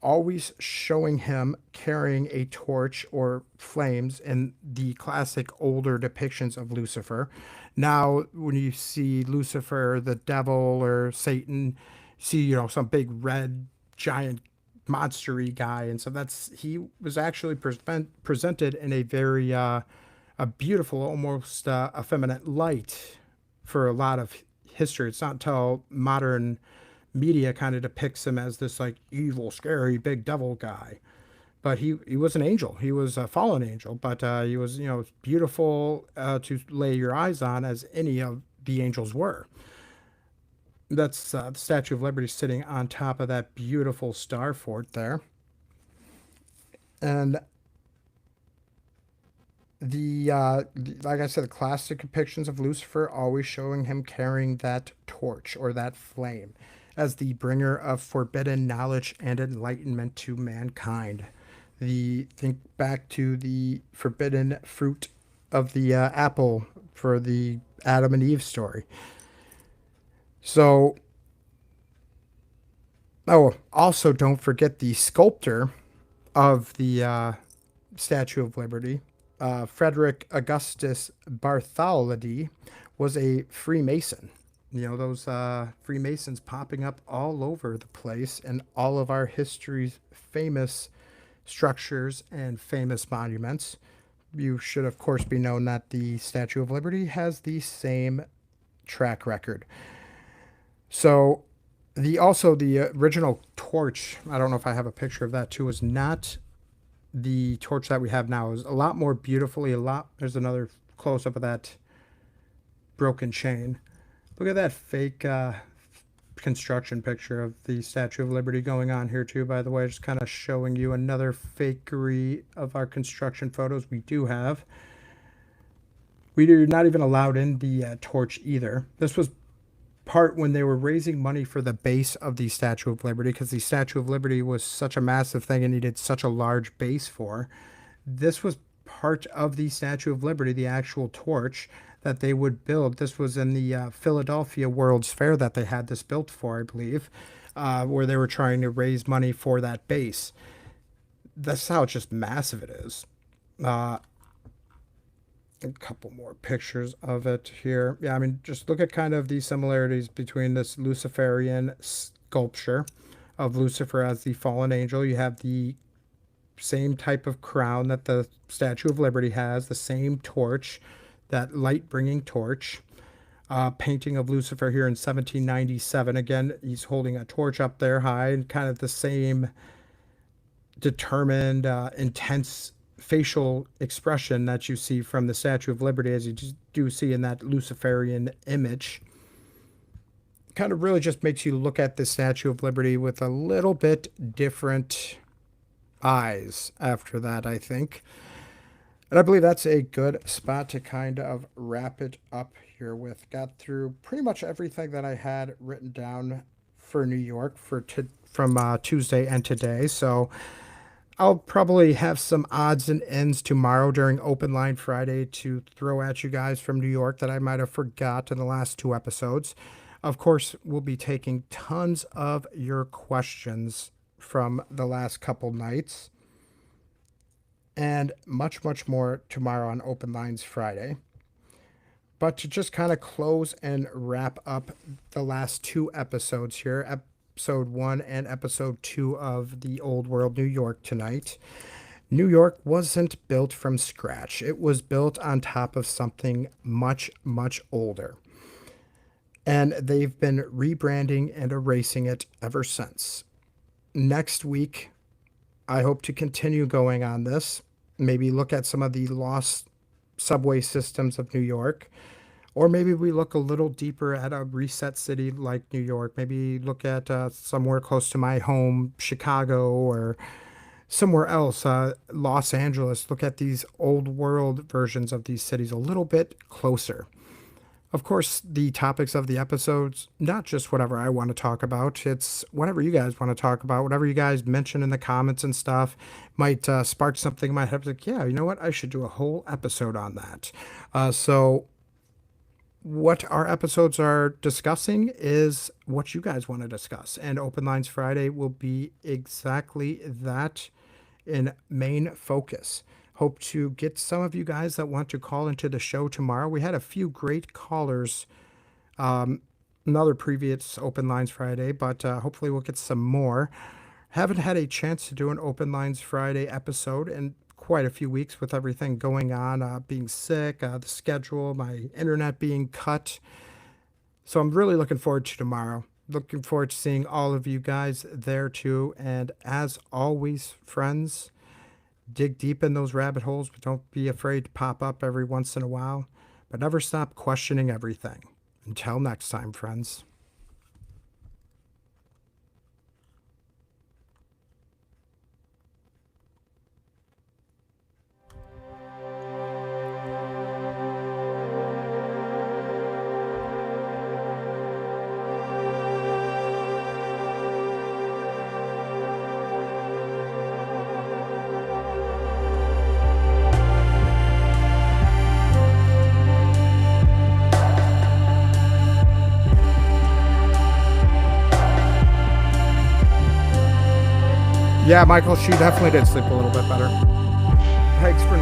always showing him carrying a torch or flames in the classic older depictions of Lucifer. Now, when you see Lucifer, the devil, or Satan, see, some big red giant monstery guy, and so he was actually presented in a very a beautiful, almost effeminate light for a lot of history. It's not until modern media kind of depicts him as this like evil, scary, big devil guy. But he was an angel. He was a fallen angel, but he was beautiful to lay your eyes on as any of the angels were. That's the Statue of Liberty sitting on top of that beautiful star fort there. And like I said, the classic depictions of Lucifer always showing him carrying that torch or that flame as the bringer of forbidden knowledge and enlightenment to mankind. Think back to the forbidden fruit of the apple for the Adam and Eve story. So, oh, also don't forget the sculptor of the Statue of Liberty, Frederick Augustus Bartholdi, was a Freemason. Those Freemasons popping up all over the place in all of our history's famous structures and famous monuments. You should, of course, be known that the Statue of Liberty has the same track record. So, the original torch, I don't know if I have a picture of that too, was not the torch that we have now. It was a lot more beautifully, there's another close up of that broken chain. Look at that fake construction picture of the Statue of Liberty going on here too, by the way, just kind of showing you another fakery of our construction photos we do have. We are not even allowed in the torch either. This was part when they were raising money for the base of the Statue of Liberty, because the Statue of Liberty was such a massive thing and needed such a large base for. This was part of the Statue of Liberty, the actual torch that they would build. This was in the Philadelphia World's Fair that they had this built for, I believe, where they were trying to raise money for that base. That's how just massive it is. A couple more pictures of it here. Yeah, I mean, just look at kind of the similarities between this Luciferian sculpture of Lucifer as the fallen angel. You have the same type of crown that the Statue of Liberty has, the same torch, that light-bringing torch. Painting of Lucifer here in 1797. Again, he's holding a torch up there high, and kind of the same determined, intense facial expression that you see from the Statue of Liberty as you do see in that Luciferian image. Kind of really just makes you look at the Statue of Liberty with a little bit different eyes after that, I think. And I believe that's a good spot to kind of wrap it up here with. Got through pretty much everything that I had written down for New York from Tuesday and today. So I'll probably have some odds and ends tomorrow during Open Line Friday to throw at you guys from New York that I might have forgot in the last two episodes. Of course, we'll be taking tons of your questions from the last couple nights, and much, much more tomorrow on Open Lines Friday. But to just kind of close and wrap up the last two episodes here, episode 1 and episode 2 of the Old World New York tonight. New York wasn't built from scratch. It was built on top of something much, much older. and they've been rebranding and erasing it ever since. Next week, I hope to continue going on this. Maybe look at some of the lost subway systems of New York. Or maybe we look a little deeper at a reset city like New York. Maybe look at somewhere close to my home, Chicago, or somewhere else, Los Angeles. Look at these old world versions of these cities a little bit closer. Of course, the topics of the episodes, not just whatever I want to talk about, it's whatever you guys want to talk about, whatever you guys mention in the comments and stuff might spark something in my head. Like, yeah, you know what? I should do a whole episode on that. So, what our episodes are discussing is what you guys want to discuss. And Open Lines Friday will be exactly that in main focus. Hope to get some of you guys that want to call into the show tomorrow. We had a few great callers, another previous Open Lines Friday, but hopefully we'll get some more. Haven't had a chance to do an Open Lines Friday episode in quite a few weeks with everything going on, being sick, the schedule, my internet being cut. So I'm really looking forward to tomorrow. Looking forward to seeing all of you guys there too. And as always, friends, dig deep in those rabbit holes, but don't be afraid to pop up every once in a while. But never stop questioning everything. Until next time, friends. Yeah, Michael, she definitely did sleep a little bit better. Thanks for